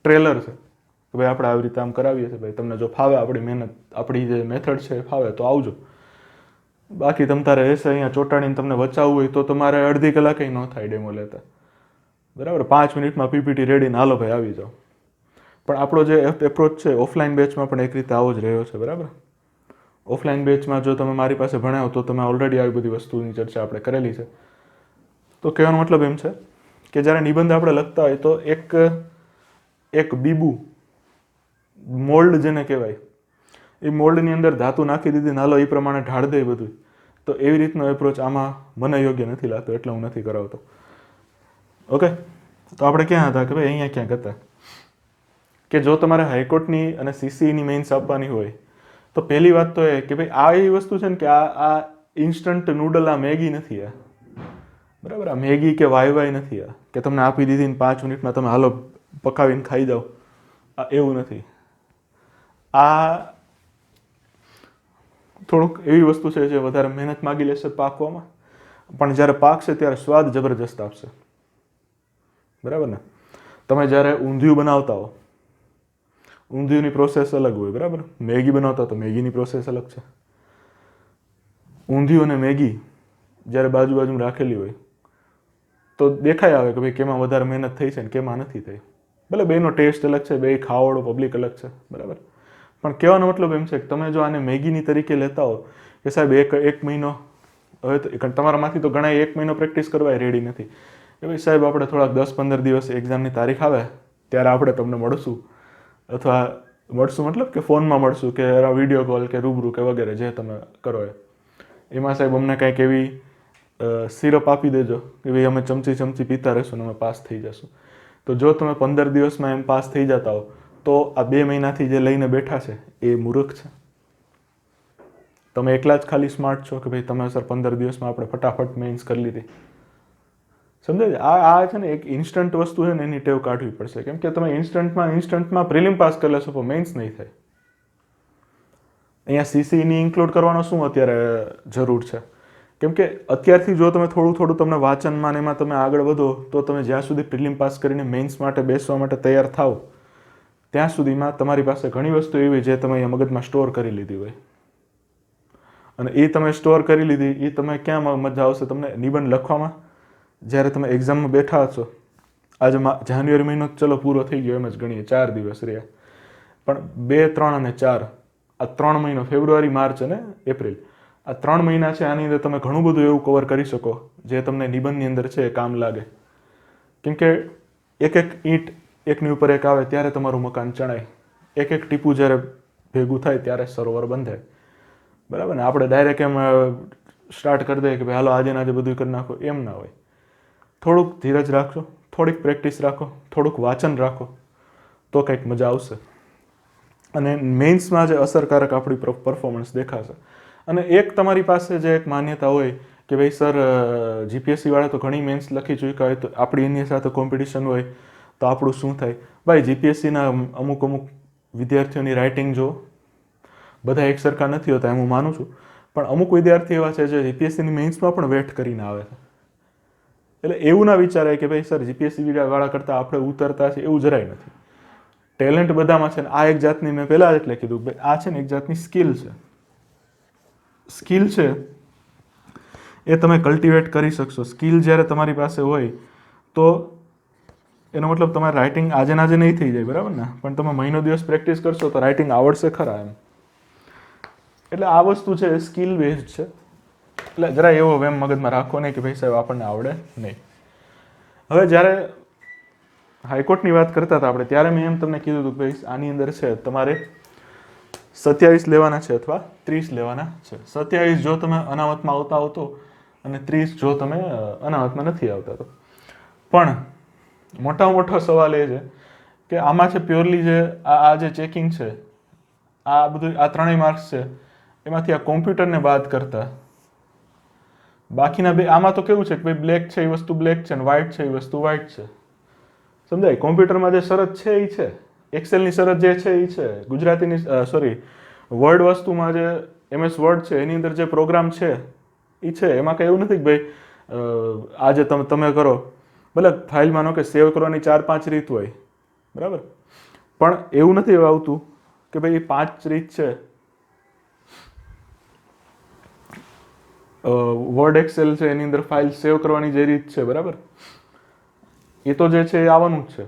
ટ્રેલર છે કે ભાઈ આપણે આવી રીતે આમ કરાવીએ છીએ. ભાઈ તમને જો ફાવે આપણી મહેનત, આપણી જે મેથડ છે એ ફાવે તો આવજો. બાકી તમ તારે એસે અહીંયા ચોંટાડીને તમને બચાવવું હોય તો તમારે અડધી કલાકે ન થાય ડેમો લેતા, બરાબર. 5 મિનિટમાં પીપીટી રેડી ને હાલો ભાઈ આવી જાઓ. પણ આપણો જે એપ્રોચ છે ઓફલાઈન બેચમાં પણ એક રીતે આવો જ રહ્યો છે, બરાબર. ઓફલાઈન બેચમાં જો તમે મારી પાસે ભણાવો તો તમે ઓલરેડી આવી બધી વસ્તુની ચર્ચા આપણે કરેલી છે. તો કહેવાનો મતલબ એમ છે કે જ્યારે નિબંધ આપણે લખતા હોય તો એક બીબુ મોલ્ડ જેને કહેવાય, એ મોલ્ડની અંદર ધાતુ નાખી દીધી નાલો એ પ્રમાણે ઢાળ દે બધું. તો એવી રીતનો એપ્રોચ આમાં મને યોગ્ય નથી લાગતો એટલે હું નથી કરાવતો. ઓકે, તો આપણે ક્યાં હતા કે ભાઈ અહીંયા ક્યાંક હતા કે જો તમારે હાઈકોર્ટની અને સીસીઈની મેઇન્સ આપવાની હોય તો પહેલી વાત તો એ કે ભાઈ આ એવી વસ્તુ છે ને કે આ ઇન્સ્ટન્ટ નૂડલ, આ મેગી નથી. આ બરાબર, આ મેગી કે વાય નથી. આ કે તમને આપી દીધી ને 5 મિનિટમાં તમે હાલો પકાવીને ખાઈ જાઓ, આ એવું નથી. આ થોડુંક એવી વસ્તુ છે જે વધારે મહેનત માગી લેશે પાકવામાં, પણ જ્યારે પાકશે ત્યારે સ્વાદ જબરજસ્ત આપશે, બરાબર ને. તમે જ્યારે ઊંધિયું બનાવતા હો, ઊંધિયુંની પ્રોસેસ અલગ હોય, બરાબર. મેગી બનાવતા તો મેગીની પ્રોસેસ અલગ છે. ઊંધિયું અને મેગી જ્યારે બાજુમાં રાખેલી હોય તો દેખાય આવે કે ભાઈ કેમાં વધારે મહેનત થઈ છે ને કેમાં નથી થઈ. ભલે બેનો ટેસ્ટ અલગ છે, બે ખાવાળો પબ્લિક અલગ છે, બરાબર. પણ કહેવાનો મતલબ એમ છે કે તમે જો આને મેગીની તરીકે લેતા હો કે સાહેબ એક મહિનો, હવે તો તમારામાંથી તો ઘણા 1 મહિનો પ્રેક્ટિસ કરવા રેડી નથી કે ભાઈ સાહેબ આપણે થોડાક 10-15 દિવસ એક્ઝામની તારીખ આવે ત્યારે આપણે તમને મળશું, અથવા મળશું મતલબ કે ફોનમાં મળશું કે વિડીયો કોલ કે રૂબરૂ કે વગેરે જે તમે કરો એમાં સાહેબ અમને કંઈક એવી સિરપ આપી દેજો કે ભાઈ અમે ચમચી પીતા રહીશું ને અમે પાસ થઈ જશું. તો જો તમે 15 દિવસમાં એમ પાસ થઈ જતા હો તો આ 2 મહિનાથી જે લઈને બેઠા છે એ મૂર્ખ છે. તમે એકલા જ ખાલી સ્માર્ટ છો કે ભાઈ તમે સર 15 દિવસમાં આપણે ફટાફટ મેઇન્સ કરી લીધી. સમજાય? આ છે ને એક ઇન્સ્ટન્ટ વસ્તુ છે ને એની ટેવ કાઢવી પડશે. કેમ કે તમે ઇન્સ્ટન્ટમાં પ્રિલિમ પાસ કરી લેશો પણ મેઇન્સ નહીં થાય. અહીંયા સીસીની ઇન્ક્લુડ કરવાનો શું અત્યારે જરૂર છે? કેમ કે અત્યારથી જો તમે થોડું તમને વાંચનમાં એમાં તમે આગળ વધો તો તમે જ્યાં સુધી પ્રિલિમ પાસ કરીને મેઇન્સ માટે બેસવા માટે તૈયાર થાવ ત્યાં સુધીમાં તમારી પાસે ઘણી વસ્તુ એવી જે તમે અહીંયા મગજમાં સ્ટોર કરી લીધી હોય, અને એ તમે સ્ટોર કરી લીધી એ તમે ક્યાં મજા આવશે તમને નિબંધ લખવામાં. જ્યારે તમે એક્ઝામમાં બેઠા છો, આજે જાન્યુઆરી મહિનો ચલો પૂરો થઈ ગયો એમ જ ગણીએ, 4 દિવસ રહ્યા, પણ 2, 3 અને 4 આ 3 મહિનો, ફેબ્રુઆરી, માર્ચ અને એપ્રિલ, આ 3 મહિના છે. આની અંદર તમે ઘણું બધું એવું કવર કરી શકો જે તમને નિબંધની અંદર છે એ કામ લાગે. કેમ કે એક ઈંટ એકની ઉપર એક આવે ત્યારે તમારું મકાન ચણાય, એક ટીપું જ્યારે ભેગું થાય ત્યારે સરોવર બંધાય, બરાબર ને. આપણે ડાયરેક્ટ એમ સ્ટાર્ટ કરી દઈએ કે ભાઈ હાલો આજે બધું કરી નાખો, એમ ના હોય. થોડુંક ધીરજ રાખો, થોડીક પ્રેક્ટિસ રાખો, થોડુંક વાંચન રાખો તો કંઈક મજા આવશે અને મેઇન્સમાં જે અસરકારક આપણી પરફોર્મન્સ દેખાશે. અને એક તમારી પાસે જે એક માન્યતા હોય કે ભાઈ સર જીપીએસસી વાળા તો ઘણી મેઇન્સ લખી ચૂક્યા હોય તો આપણી એની સાથે કોમ્પિટિશન હોય તો આપણું શું થાય? ભાઈ જીપીએસસીના અમુક વિદ્યાર્થીઓની રાઇટિંગ જો બધા એક સરખા નથી હોતા એમ હું માનું છું, પણ અમુક વિદ્યાર્થી એવા છે જે જીપીએસસીની મેઇન્સમાં પણ વેટ કરીને આવે છે. એટલે એવું ના વિચારાય કે ભાઈ સર જીપીએસસી વાળા કરતાં આપણે ઉતરતા છે, એવું જરાય નથી. ટેલેન્ટ બધામાં છે ને આ એક જાતની, મેં પહેલાં એટલે કીધું ભાઈ આ છે ને એક જાતની સ્કિલ છે. સ્કિલ છે એ તમે કલ્ટિવેટ કરી શકશો. સ્કિલ જ્યારે તમારી પાસે હોય તો એનો મતલબ તમારે રાઇટિંગ આજે નહીં થઈ જાય, બરાબર ને, પણ તમે મહિનો દિવસ પ્રેક્ટિસ કરશો તો રાઇટિંગ આવડશે ખરા એમ. એટલે આ વસ્તુ છે સ્કિલ બેઝડ છે. એટલે જરા એવો વેમ મગજમાં રાખો નહીં કે ભાઈ સાહેબ આપણને આવડે નહીં. હવે જ્યારે હાઈકોર્ટની વાત કરતા હતા આપણે ત્યારે મેં એમ તમને કીધું હતું કે ભાઈ આની અંદર છે તમારે 27 લેવાના છે અથવા 30 લેવાના છે. 27 જો તમે અનામતમાં આવતા હો તો, અને 30 જો તમે અનામતમાં નથી આવતા તો. પણ મોટામાં મોટો સવાલ એ છે કે આમાં છે પ્યોરલી જે આ જે ચેકિંગ છે, આ બધું આ 3 માર્ક્સ છે એમાંથી આ કોમ્પ્યુટરને બાદ કરતા બાકીના બે, આમાં તો કેવું છે કે ભાઈ બ્લેક છે એ વસ્તુ બ્લેક છે અને વ્હાઇટ છે એ વસ્તુ વ્હાઇટ છે. સમજાય? કોમ્પ્યુટરમાં જે શરત છે એ છે, એક્સેલની શરત જે છે એ છે, ગુજરાતીની સોરી વર્ડ વસ્તુમાં જે MS વર્ડ છે એની અંદર જે પ્રોગ્રામ છે એ છે. એમાં કંઈ એવું નથી કે ભાઈ આજે તમે કરો, ભલે ફાઇલ માનો કે સેવ કરવાની 4-5 રીત હોય, બરાબર, પણ એવું નથી આવતું કે ભાઈ એ 5 રીત છે વર્ડ એક્સેલ છે એની અંદર ફાઇલ સેવ કરવાની જે રીત છે, બરાબર, એ તો જે છે એ આવવાનું જ છે.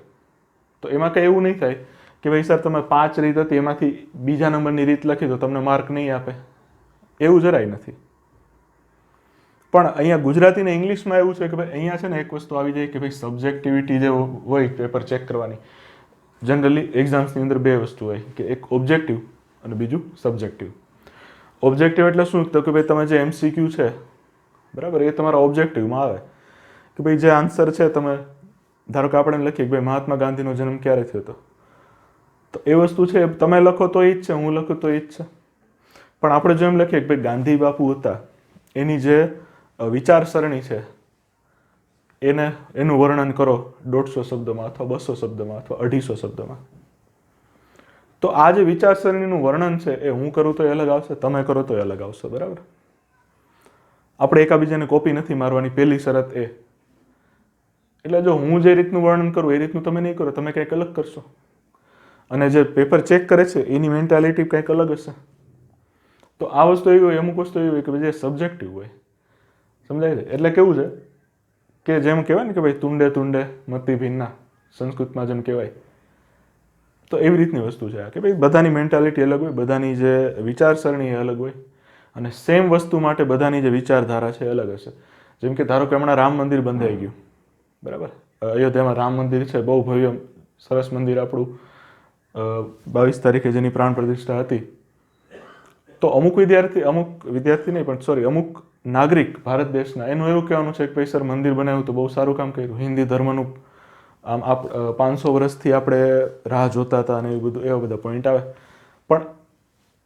તો એમાં કંઈ એવું નહીં થાય કે ભાઈ સર તમે 5 રીત હતી એમાંથી બીજા નંબરની રીત લખી તો તમને માર્ક નહીં આપે, એવું જરાય નથી. પણ અહીંયા ગુજરાતી ને ઇંગ્લિશમાં એવું છે કે ભાઈ અહીંયા છે ને એક વસ્તુ આવી જાય કે ભાઈ સબ્જેક્ટિવિટી જે હોય પેપર ચેક કરવાની, જનરલી એક્ઝામ્સની અંદર બે વસ્તુ હોય કે એક ઓબ્જેક્ટિવ અને બીજું સબ્જેક્ટિવ. ઓબ્જેક્ટિવ એટલે શું? તો કે ભાઈ તમે જે MCQ છે, બરાબર, એ તમારા ઓબ્જેક્ટિવમાં આવે કે ભાઈ જે આન્સર છે, તમે ધારો કે આપણે લખીએ કે ભાઈ મહાત્મા ગાંધીનો જન્મ ક્યારે થયો હતો, તો એ વસ્તુ છે તમે લખો તો એ જ છે, હું લખું તો એ જ છે. પણ આપણે જો એમ લખીએ કે ભાઈ ગાંધી બાપુ હતા, એની જે વિચારસરણી છે એનું વર્ણન કરો 150 શબ્દમાં અથવા 200 શબ્દમાં અથવા 250 શબ્દમાં, તો આ જે વિચારસરણીનું વર્ણન છે એ હું કરું તો એ અલગ આવશે, તમે કરો તો એ અલગ આવશે, બરાબર. આપણે એકાબીજાને કોપી નથી મારવાની, પહેલી શરત એ. એટલે જો હું જે રીતનું વર્ણન કરું એ રીતનું તમે નહીં કરો, તમે કંઈક અલગ કરશો, અને જે પેપર ચેક કરે છે એની મેન્ટાલિટી કંઈક અલગ હશે. તો આ વસ્તુ એવી હોય, અમુક વસ્તુ એવી હોય કે જે સબ્જેક્ટિવ હોય, સમજાય છે? એટલે કેવું છે કે જેમ કહેવાય ને કે ભાઈ તુંડે તુંડે મતિ ભિન્ના, સંસ્કૃતમાં જેમ કહેવાય, તો એવી રીતની વસ્તુ છે કે ભાઈ બધાની મેન્ટાલિટી અલગ હોય, બધાની જે વિચારસરણી એ અલગ હોય, અને સેમ વસ્તુ માટે બધાની જે વિચારધારા છે એ અલગ હશે. જેમ કે ધારો કે હમણાં રામ મંદિર બંધાઈ ગયું, બરાબર, અયોધ્યામાં રામ મંદિર છે, બહુ ભવ્ય સરસ મંદિર આપણું, 22 તારીખે જેની પ્રાણ પ્રતિષ્ઠા હતી. તો અમુક વિદ્યાર્થી નહીં પણ સોરી અમુક નાગરિક ભારત દેશના એનું એવું કહેવાનું છે કે ભાઈ સર મંદિર બનાવ્યું તો બહુ સારું કામ કર્યું, હિન્દી ધર્મનું આમ 500 વર્ષથી આપણે રાહ જોતા હતા અને એવું બધું, એવા બધા પોઈન્ટ આવે. પણ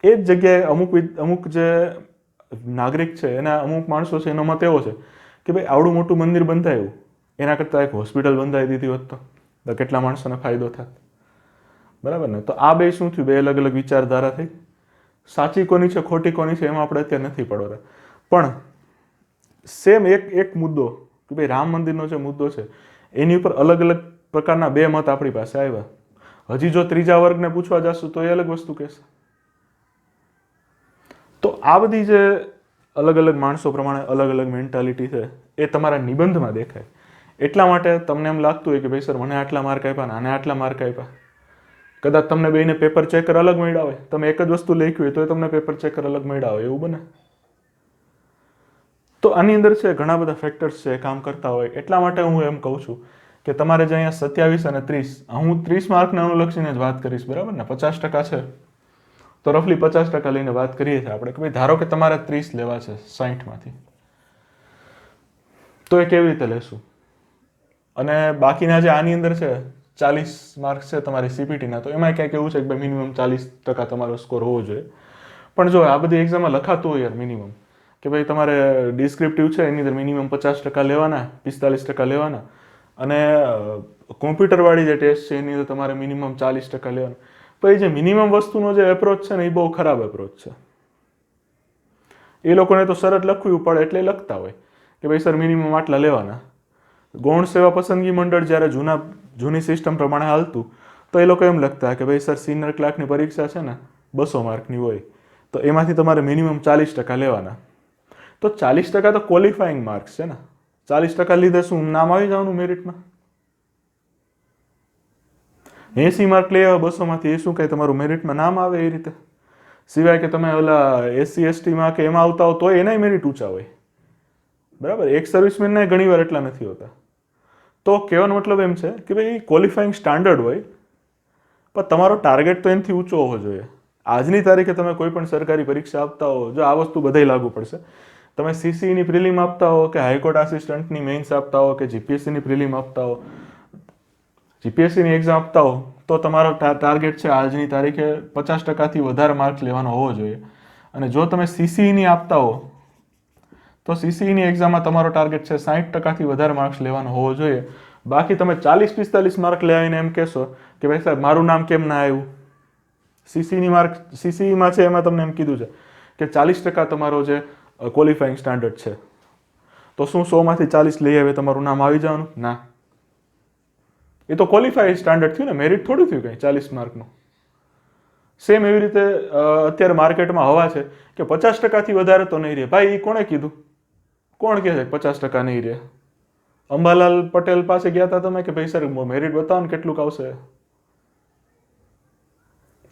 એ જ જગ્યાએ અમુક જે નાગરિક છે એના અમુક માણસો છે એનો મત એવો છે કે ભાઈ આવડું મોટું મંદિર બંધાયું એના કરતાં એક હોસ્પિટલ બંધાવી દીધી હોત તો કેટલા માણસોને ફાયદો થાત, બરાબર ને. તો આ બે શું થયું, બે અલગ અલગ વિચારધારા થઈ. સાચી કોની છે ખોટી કોની છે એમાં આપણે અત્યારે નથી પડવા, પણ સેમ એક મુદ્દો કે ભાઈ રામ મંદિરનો જે મુદ્દો છે એની ઉપર અલગ અલગ પ્રકારના બે મત આપણી પાસે આવ્યા. હજી જો ત્રીજા વર્ગને પૂછવા જશું તો એ અલગ વસ્તુ કહેશે. તો આ બધી જે અલગ અલગ માણસો પ્રમાણે અલગ અલગ મેન્ટાલિટી છે એ તમારા નિબંધમાં દેખાય. એટલા માટે તમને એમ લાગતું હોય કે ભાઈ સર મને આટલા માર્ક આપ્યા ને આને આટલા માર્ક આપ્યા. કદાચ તમને બેને પેપર ચેકર અલગ મળ્યા હોય, તમે એક જ વસ્તુ લખી હોય તો તમને પેપર ચેકર અલગ મળ્યા હોય, એવું બને. તો આની અંદર છે ઘણા બધા ફેક્ટર્સ છે કામ કરતા હોય. એટલા માટે હું એમ કહું છું કે તમારે જે અહીંયા 27 અને 30, હું 30 માર્કને અનુલક્ષીને જ વાત કરીશ, બરાબર ને. 50% છે તો રફલી 50% લઈને વાત કરીએ છીએ આપણે કે ભાઈ ધારો કે તમારે 30 લેવા છે 60માંથી, તો એ કેવી રીતે લેશું? અને બાકીના જે આની અંદર છે 40 માર્ક્સ છે તમારી CPTના, તો એમાં ક્યાંક એવું છે કે ભાઈ મિનિમમ 40% તમારો સ્કોર હોવો જોઈએ. પણ જો આ બધી એક્ઝામમાં લખાતું હોય યાર મિનિમમ કે ભાઈ તમારે ડિસ્ક્રિપ્ટિવ છે એની અંદર મિનિમમ 50% લેવાના, 45% લેવાના, અને કોમ્પ્યુટરવાળી જે ટેસ્ટ છે એની અંદર તમારે મિનિમમ 40% લેવાના. પછી જે મિનિમમ વસ્તુનો જે એપ્રોચ છે ને એ બહુ ખરાબ એપ્રોચ છે. એ લોકોને તો શરત લખવી પડે એટલે લખતા હોય કે ભાઈ સર મિનિમમ આટલા લેવાના. ગૌણ સેવા પસંદગી મંડળ જ્યારે જૂની સિસ્ટમ પ્રમાણે હાલતું તો એ લોકો એમ લખતા કે ભાઈ સર સિનિયર ક્લાર્કની પરીક્ષા છે ને 200 માર્કની હોય, તો એમાંથી તમારે મિનિમમ 40% લેવાના. તો 40% તો ક્વોલિફાઈંગ માર્ક્સ છે ને, 40% લીધે શું નામ આવી જવાનું મેરિટમાં? 80 માર્ક લઈ આવ્યા 200માંથી, એ શું કાંઈ તમારું મેરિટમાં નામ આવે એ રીતે? સિવાય કે તમે ઓલા SC/STમાં કે એમાં આવતા હો તો એનાય મેરિટ ઊંચા હોય, બરાબર. એક સર્વિસમેનના ઘણી વાર એટલા નથી હોતા. તો કહેવાનો મતલબ એમ છે કે ભાઈ ક્વોલિફાઈંગ સ્ટાન્ડર્ડ હોય પણ તમારો ટાર્ગેટ તો એનાથી ઊંચો હોવો જોઈએ. આજની તારીખે તમે કોઈ પણ સરકારી પરીક્ષા આપતા હો, જો આ વસ્તુ બધાય લાગુ પડશે, તમે CCEની પ્રિલિમ આપતા હો કે હાઈકોર્ટ આસિસ્ટન્ટની મેઇન્સ આપતા હો કે GPSCની પ્રિલિમ આપતા હો, GPSCની એક્ઝામ આપતા હો, તો તમારો ટાર્ગેટ છે આજની તારીખે 50%થી વધારે માર્ક્સ લેવાનો હોવો જોઈએ. અને જો તમે સીસીઈની આપતા હો તો સીસીઈની એક્ઝામમાં તમારો ટાર્ગેટ છે 60%થી વધારે માર્ક્સ લેવાનો હોવો જોઈએ. બાકી તમે 40-45 માર્ક લઈ આવીને એમ કહેશો કે ભાઈ સાહેબ મારું નામ કેમ ના આવ્યું, સીસીઈની માર્ક સીસીઈમાં છે એમાં તમને એમ કીધું છે કે 40% તમારો જે ક્વોલિફાઈંગ સ્ટાન્ડર્ડ છે, તો શું 100માંથી 40 લઈ આવે તમારું નામ આવી જવાનું? ના, એ તો ક્વોલિફાઈડ સ્ટાન્ડર્ડ થયું ને, મેરિટ થોડું થયું કંઈ 40 માર્કનું. સેમ એવી રીતે અત્યારે માર્કેટમાં હવા છે કે 50%થી વધારે તો નહીં રહે. ભાઈ એ કોણે કીધું? કોણ કહે છે 50% નહીં રહે? અંબાલાલ પટેલ પાસે ગયા હતા તમે કે ભાઈ સર મેરિટ બતાવો ને કેટલુંક આવશે?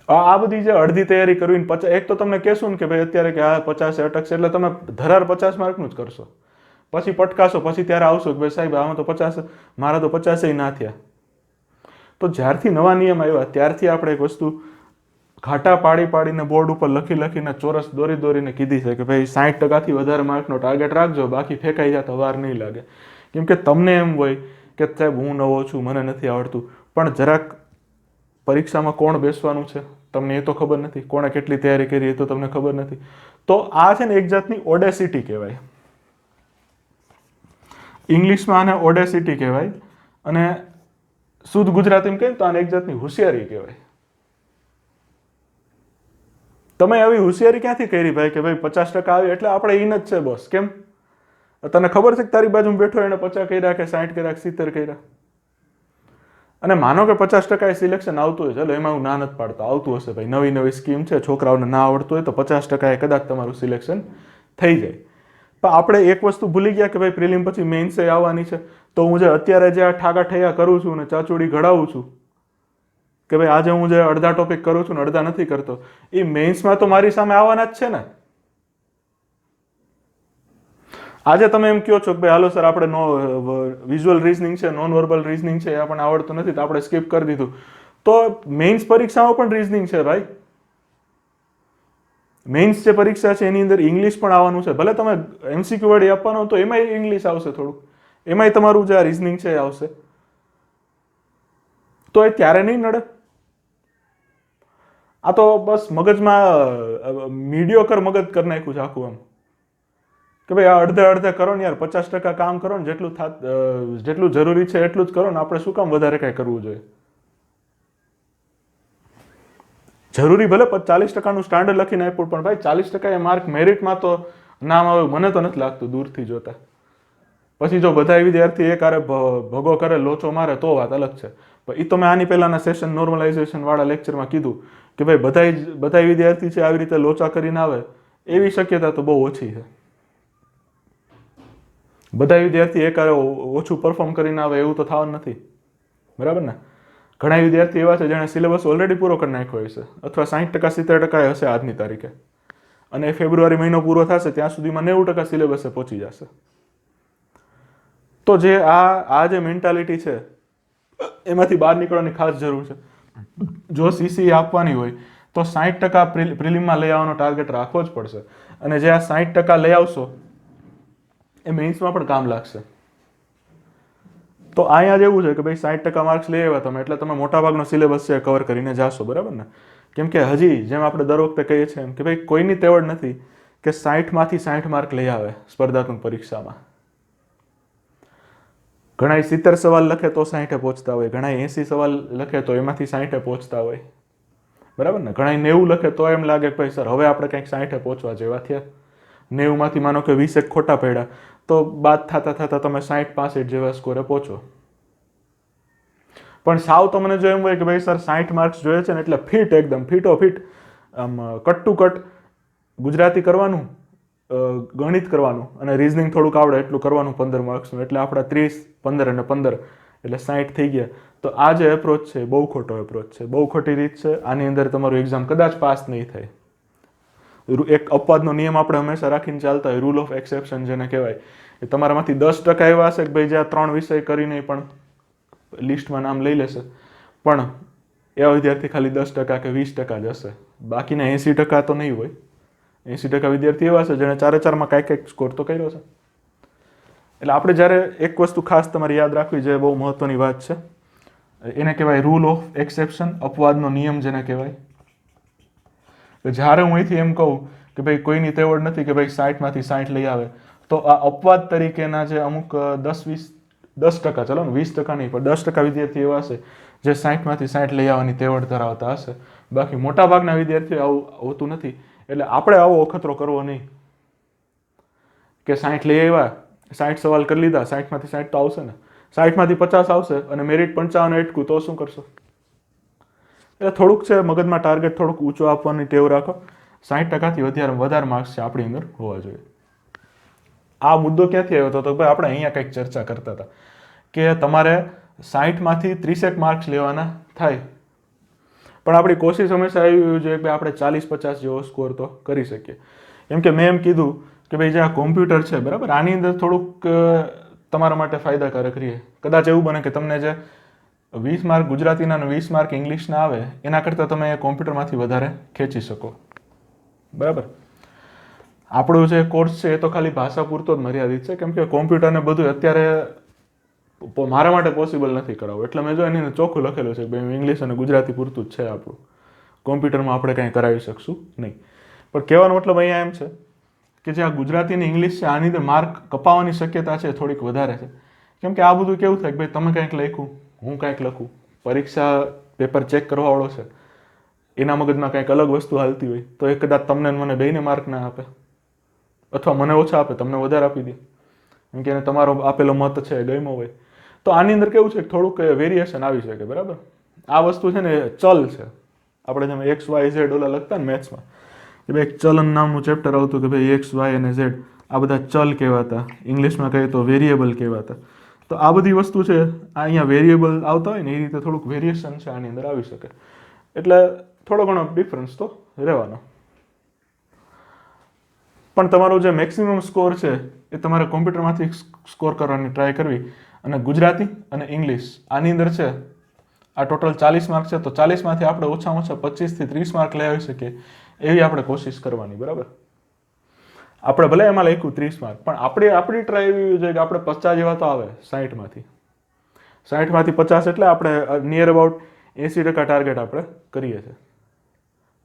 આ બધી જે અડધી તૈયારી કરવી ને એક તો તમને કહેશું ને કે ભાઈ અત્યારે કે આ 50 અટકશે એટલે તમે ધરાર 50 માર્કનું જ કરશો, પછી પટકાશો, પછી ત્યારે આવશો કે ભાઈ સાહેબ આમાં તો 50, મારા તો 50 ના થયા. તો જ્યારથી નવા નિયમ આવ્યા ત્યારથી આપણે એક વસ્તુ ઘાટા પાડીને બોર્ડ ઉપર લખીને ચોરસ દોરીને કીધી છે કે ભાઈ 60%થી વધારે માર્કનો ટાર્ગેટ રાખજો, બાકી ફેંકાઈ જતા વાર નહીં લાગે. કેમ કે તમને એમ હોય કે સાહેબ હું નવો છું, મને નથી આવડતું, પણ જરાક પરીક્ષામાં કોણ બેસવાનું છે તમને એ તો ખબર નથી, કોણે કેટલી તૈયારી કરી એ તો તમને ખબર નથી. તો આ છે ને એક જાતની ઓડેસિટી કહેવાય. ઇંગ્લિશમાં આને ઓડેસિટી કહેવાય અને શુદ્ધ ગુજરાતીમાં કહીએ તો આને એક જાતની હોશિયારી કહેવાય. તમે આવી હોશિયારી ક્યાંથી કરી ભાઈ કે ભાઈ 50% આવી એટલે આપણે ઈન જ છે બોસ? કેમ? તને ખબર છે કે તારી બાજુમાં બેઠો એને 50 કર્યા કે 60 કર્યા કે 70 કર્યા? અને માનો કે 50% સિલેક્શન આવતું હોય, ચાલો એમાં હું ના નથી પાડતો, આવતું હશે ભાઈ, નવી સ્કીમ છે, છોકરાઓને ના આવડતું હોય તો 50% કદાચ તમારું સિલેક્શન થઈ જાય. પણ આપણે એક વસ્તુ ભૂલી ગયા કે ભાઈ પ્રિલિમ પછી મેઇન્સ આવવાની છે, તો હું જે અત્યારે જે આ ઠાકા ઠૈયા કરું છું ને ચાચુડી ઘડાવું છું કે ભાઈ આજે હું જે અડધા ટોપિક કરું છું ને અડધા નથી કરતો, એ મેઇન્સમાં તો મારી સામે આવવાના જ છે ને. આજે તમે એમ કહો છો કે ભાઈ હાલો સર આપણે વિઝ્યુઅલ રીઝનિંગ છે, નોન વર્બલ રીઝનિંગ છે, એ આપણને આવડતું નથી તો આપણે સ્કીપ કરી દીધું, તો મેઇન્સ પરીક્ષામાં પણ રીઝનિંગ છે ભાઈ. મેઇન્સ જે પરીક્ષા છે એની અંદર ઇંગ્લિશ પણ આવવાનું છે, ભલે તમે MCQ વડે આપવાનો તો એમાંય ઇંગ્લિશ આવશે થોડુંક, એમાંય તમારું જે આ રીઝનિંગ છે એ આવશે, તો એ ત્યારે નહીં નડે. આ તો બસ મગજમાં મીડિયોકર મગજ કરી નાખ્યું છે આખું એમ કે ભાઈ આ અડધે કરો ને યાર, 50% કામ કરો ને, જેટલું જરૂરી છે એટલું જ કરો ને, આપણે શું કામ વધારે કાંઈ કરવું જોઈએ? જરૂરી ભલે 40%નું સ્ટાન્ડર્ડ લખીને આપ્યું, પણ ભાઈ 40% એ માર્ક મેરિટમાં તો નામ આવે મને તો નથી લાગતું દૂરથી જોતા. પછી જો બધા વિદ્યાર્થી એક આરે ભગો કરે, લોચો મારે તો વાત અલગ છે. પણ એ તો મેં આની પહેલાના સેશન નોર્મલાઇઝેશન વાળા લેક્ચરમાં કીધું કે ભાઈ બધા વિદ્યાર્થી છે આવી રીતે લોચા કરીને આવે એવી શક્યતા તો બહુ ઓછી છે. બધા વિદ્યાર્થી એકારે ઓછું પરફોર્મ કરીને આવે એવું તો થવાનું નથી, બરાબર ને? ઘણા વિદ્યાર્થી એવા છે જેણે સિલેબસ ઓલરેડી પૂરો કરી નાખ્યો હશે, અથવા 60% 70% હશે આજની તારીખે, અને ફેબ્રુઆરી મહિનો પૂરો થશે ત્યાં સુધીમાં 90% સિલેબસે પહોંચી જશે. તો જે આ જે મેન્ટાલિટી છે એમાંથી બહાર નીકળવાની ખાસ જરૂર છે. જો સીસી આપવાની હોય તો 60% પ્રિલિમમાં લઈ આવવાનો ટાર્ગેટ રાખવો જ પડશે, અને જે આ 60% લઈ આવશો એ મેઇન્સમાં પણ કામ લાગશે. તો અહીંયા જેવું છે કે ભાઈ 60% માર્ક્સ લઈ આવ્યા તમે એટલે તમે મોટાભાગનો સિલેબસ છે કવર કરીને જાશો, બરાબર ને? કેમ કે હજી જેમ આપણે દર વખતે કહીએ છીએ એમ કે ભાઈ કોઈની તેવડ નથી કે 60માંથી 60 માર્ક લઈ આવે સ્પર્ધાત્મક પરીક્ષામાં. ઘણા 70 સવાલ લખે તો 60 પહોંચતા હોય, ઘણા 80 સવાલ લખે તો એમાંથી 60 પહોંચતા હોય, બરાબર ને? ઘણા 90 લખે તો એમ લાગે કે ભાઈ સર હવે આપણે કંઈક 60 પહોંચવા જેવા થયા. 90માંથી માનો કે 20 ખોટા પડ્યા તો બાદ થતા તમે 60-65 જેવા સ્કોરે પહોંચો. પણ સાવ તમને જો એમ હોય કે ભાઈ સર 60 માર્ક્સ જોઈએ છે ને એટલે ફિટ, એકદમ ફિટો ફિટ, આમ કટ ટુ કટ ગુજરાતી કરવાનું, ગણિત કરવાનું અને રીઝનિંગ થોડુંક આવડે એટલું કરવાનું 15 માર્ક્સનું, એટલે આપણા 30, 15 અને 15 એટલે 60 થઈ ગયા. તો આ જે એપ્રોચ છે બહુ ખોટો એપ્રોચ છે, બહુ ખોટી રીત છે. આની અંદર તમારું એક્ઝામ કદાચ પાસ નહીં થાય. એક અપવાદનો નિયમ આપણે હંમેશા રાખીને ચાલતા હોય, રૂલ ઓફ એક્સેપ્શન જેને કહેવાય, એ તમારામાંથી 10% એવા હશે કે ભાઈ જે આ 3 વિષય કરીને પણ લિસ્ટમાં નામ લઈ લેશે, પણ એવા વિદ્યાર્થી ખાલી 10% કે 20% જ હશે, બાકીના 80% તો નહીં હોય. 80% વિદ્યાર્થી એવા છે જેણે 4-4માં કાંઈક સ્કોર તો કર્યો છે. એટલે આપણે જ્યારે એક વસ્તુ ખાસ તમારે યાદ રાખવી, જે બહુ મહત્વની વાત છે, એને કહેવાય રૂલ ઓફ એક્સેપ્શન, અપવાદનો નિયમ જેને કહેવાય. જ્યારે હું અહીંથી એમ કહું કે ભાઈ કોઈની તેવડ નથી કે ભાઈ 60માંથી 60 લઈ આવે, તો આ અપવાદ તરીકેના જે અમુક 10% ચાલો ને 20% નહીં પણ 10% વિદ્યાર્થી એવા હશે જે 60માંથી 60 લઈ આવવાની તેવડ ધરાવતા હશે. બાકી મોટાભાગના વિદ્યાર્થીઓ આવું હોતું નથી. એટલે આપણે આવો અખતરો કરવો નહીં કે 60 લઈ આવ્યા, 60 સવાલ કરી લીધા, 60માંથી 60 તો આવશે ને, 60માંથી 50 આવશે અને મેરિટ 55 અટકું તો શું કરશો? એટલે થોડુંક છે મગજમાં ટાર્ગેટ થોડુંક ઊંચું આપવાની ટેવ રાખો. 60%થી વધારે માર્ક્સ છે આપણી અંદર હોવા જોઈએ. આ મુદ્દો ક્યાંથી આવ્યો હતો? તો ભાઈ આપણે અહીંયા કંઈક ચર્ચા કરતા હતા કે તમારે 60માંથી 30 માર્ક્સ લેવાના થાય, પણ આપણી કોશિશ હંમેશા એવી જોઈએ કે આપણે 40-50 જેવો સ્કોર તો કરી શકીએ. કેમ કે મેં એમ કીધું કે ભાઈ જે આ કોમ્પ્યુટર છે બરાબર, આની અંદર થોડુંક તમારા માટે ફાયદાકારક રહે. કદાચ એવું બને કે તમને જે 20 માર્ક ગુજરાતીના અને 20 માર્ક ઇંગ્લિશના આવે એના કરતાં તમે એ કોમ્પ્યુટરમાંથી વધારે ખેંચી શકો. બરાબર, આપણો જે કોર્સ છે એ તો ખાલી ભાષા પૂરતો જ મર્યાદિત છે, કેમ કે કોમ્પ્યુટરને બધું અત્યારે મારા માટે પોસિબલ નથી કરાવવું. એટલે મેં જો એની અંદર ચોખ્ખું લખેલું છે કે ઇંગ્લિશ અને ગુજરાતી પૂરતું જ છે આપણું, કોમ્પ્યુટરમાં આપણે કંઈ કરાવી શકશું નહીં. પણ કહેવાનો મતલબ અહીંયા એમ છે કે જે આ ગુજરાતી અને ઇંગ્લિશ છે આની અંદર માર્ક કપાવવાની શક્યતા છે થોડીક વધારે છે. કેમ કે આ બધું કેવું થાય કે ભાઈ તમે કંઈક લખ્યું, હું કંઈક લખું, પરીક્ષા પેપર ચેક કરવાવાળો છે એના મગજમાં કંઈક અલગ વસ્તુ હાલતી હોય તો એ કદાચ તમને મને બેયને માર્ક ના આપે, અથવા મને ઓછા આપે, તમને વધારે આપી દે, કેમ કે એને તમારો આપેલો મત છે એ ગમ્યો હોય. તો આની અંદર કેવું છે કે થોડુંક વેરિએશન આવી શકે. બરાબર, આ વસ્તુ છે ને ચલ છે. આપણે જેમ એક્સ વાય ઝેડ ઓલા લખતા ને મેથ્સમાં કે ભાઈ એક ચલન નામનું ચેપ્ટર આવતું કે ભાઈ એક્સ વાય અને ઝેડ આ બધા ચલ કહેવાતા, ઇંગ્લિશમાં કહીએ તો વેરિયેબલ કહેવાતા. તો આ બધી વસ્તુ છે આ અહીંયા વેરિયેબલ આવતા હોય ને એ રીતે થોડુંક વેરિએશન છે આની અંદર આવી શકે. એટલે થોડો ઘણો ડિફરન્સ તો રહેવાનો. પણ તમારો જે મેક્સિમમ સ્કોર છે એ તમારે કોમ્પ્યુટરમાંથી સ્કોર કરવાની ટ્રાય કરવી. અને ગુજરાતી અને ઇંગ્લિશ આની અંદર છે આ ટોટલ 40 માર્ક છે, તો 40માંથી આપણે ઓછામાં ઓછા 25 થી 30 માર્ક લઈ આવી શકીએ એવી આપણે કોશિશ કરવાની. બરાબર, આપણે ભલે એમાં લખ્યું 30 માર્ક, પણ આપણી ટ્રાય એવી જોઈએ કે આપણે 50 જેવા તો આવે 60માંથી 50 એટલે આપણે નિયર અબાઉટ 80% ટાર્ગેટ આપણે કરીએ છીએ.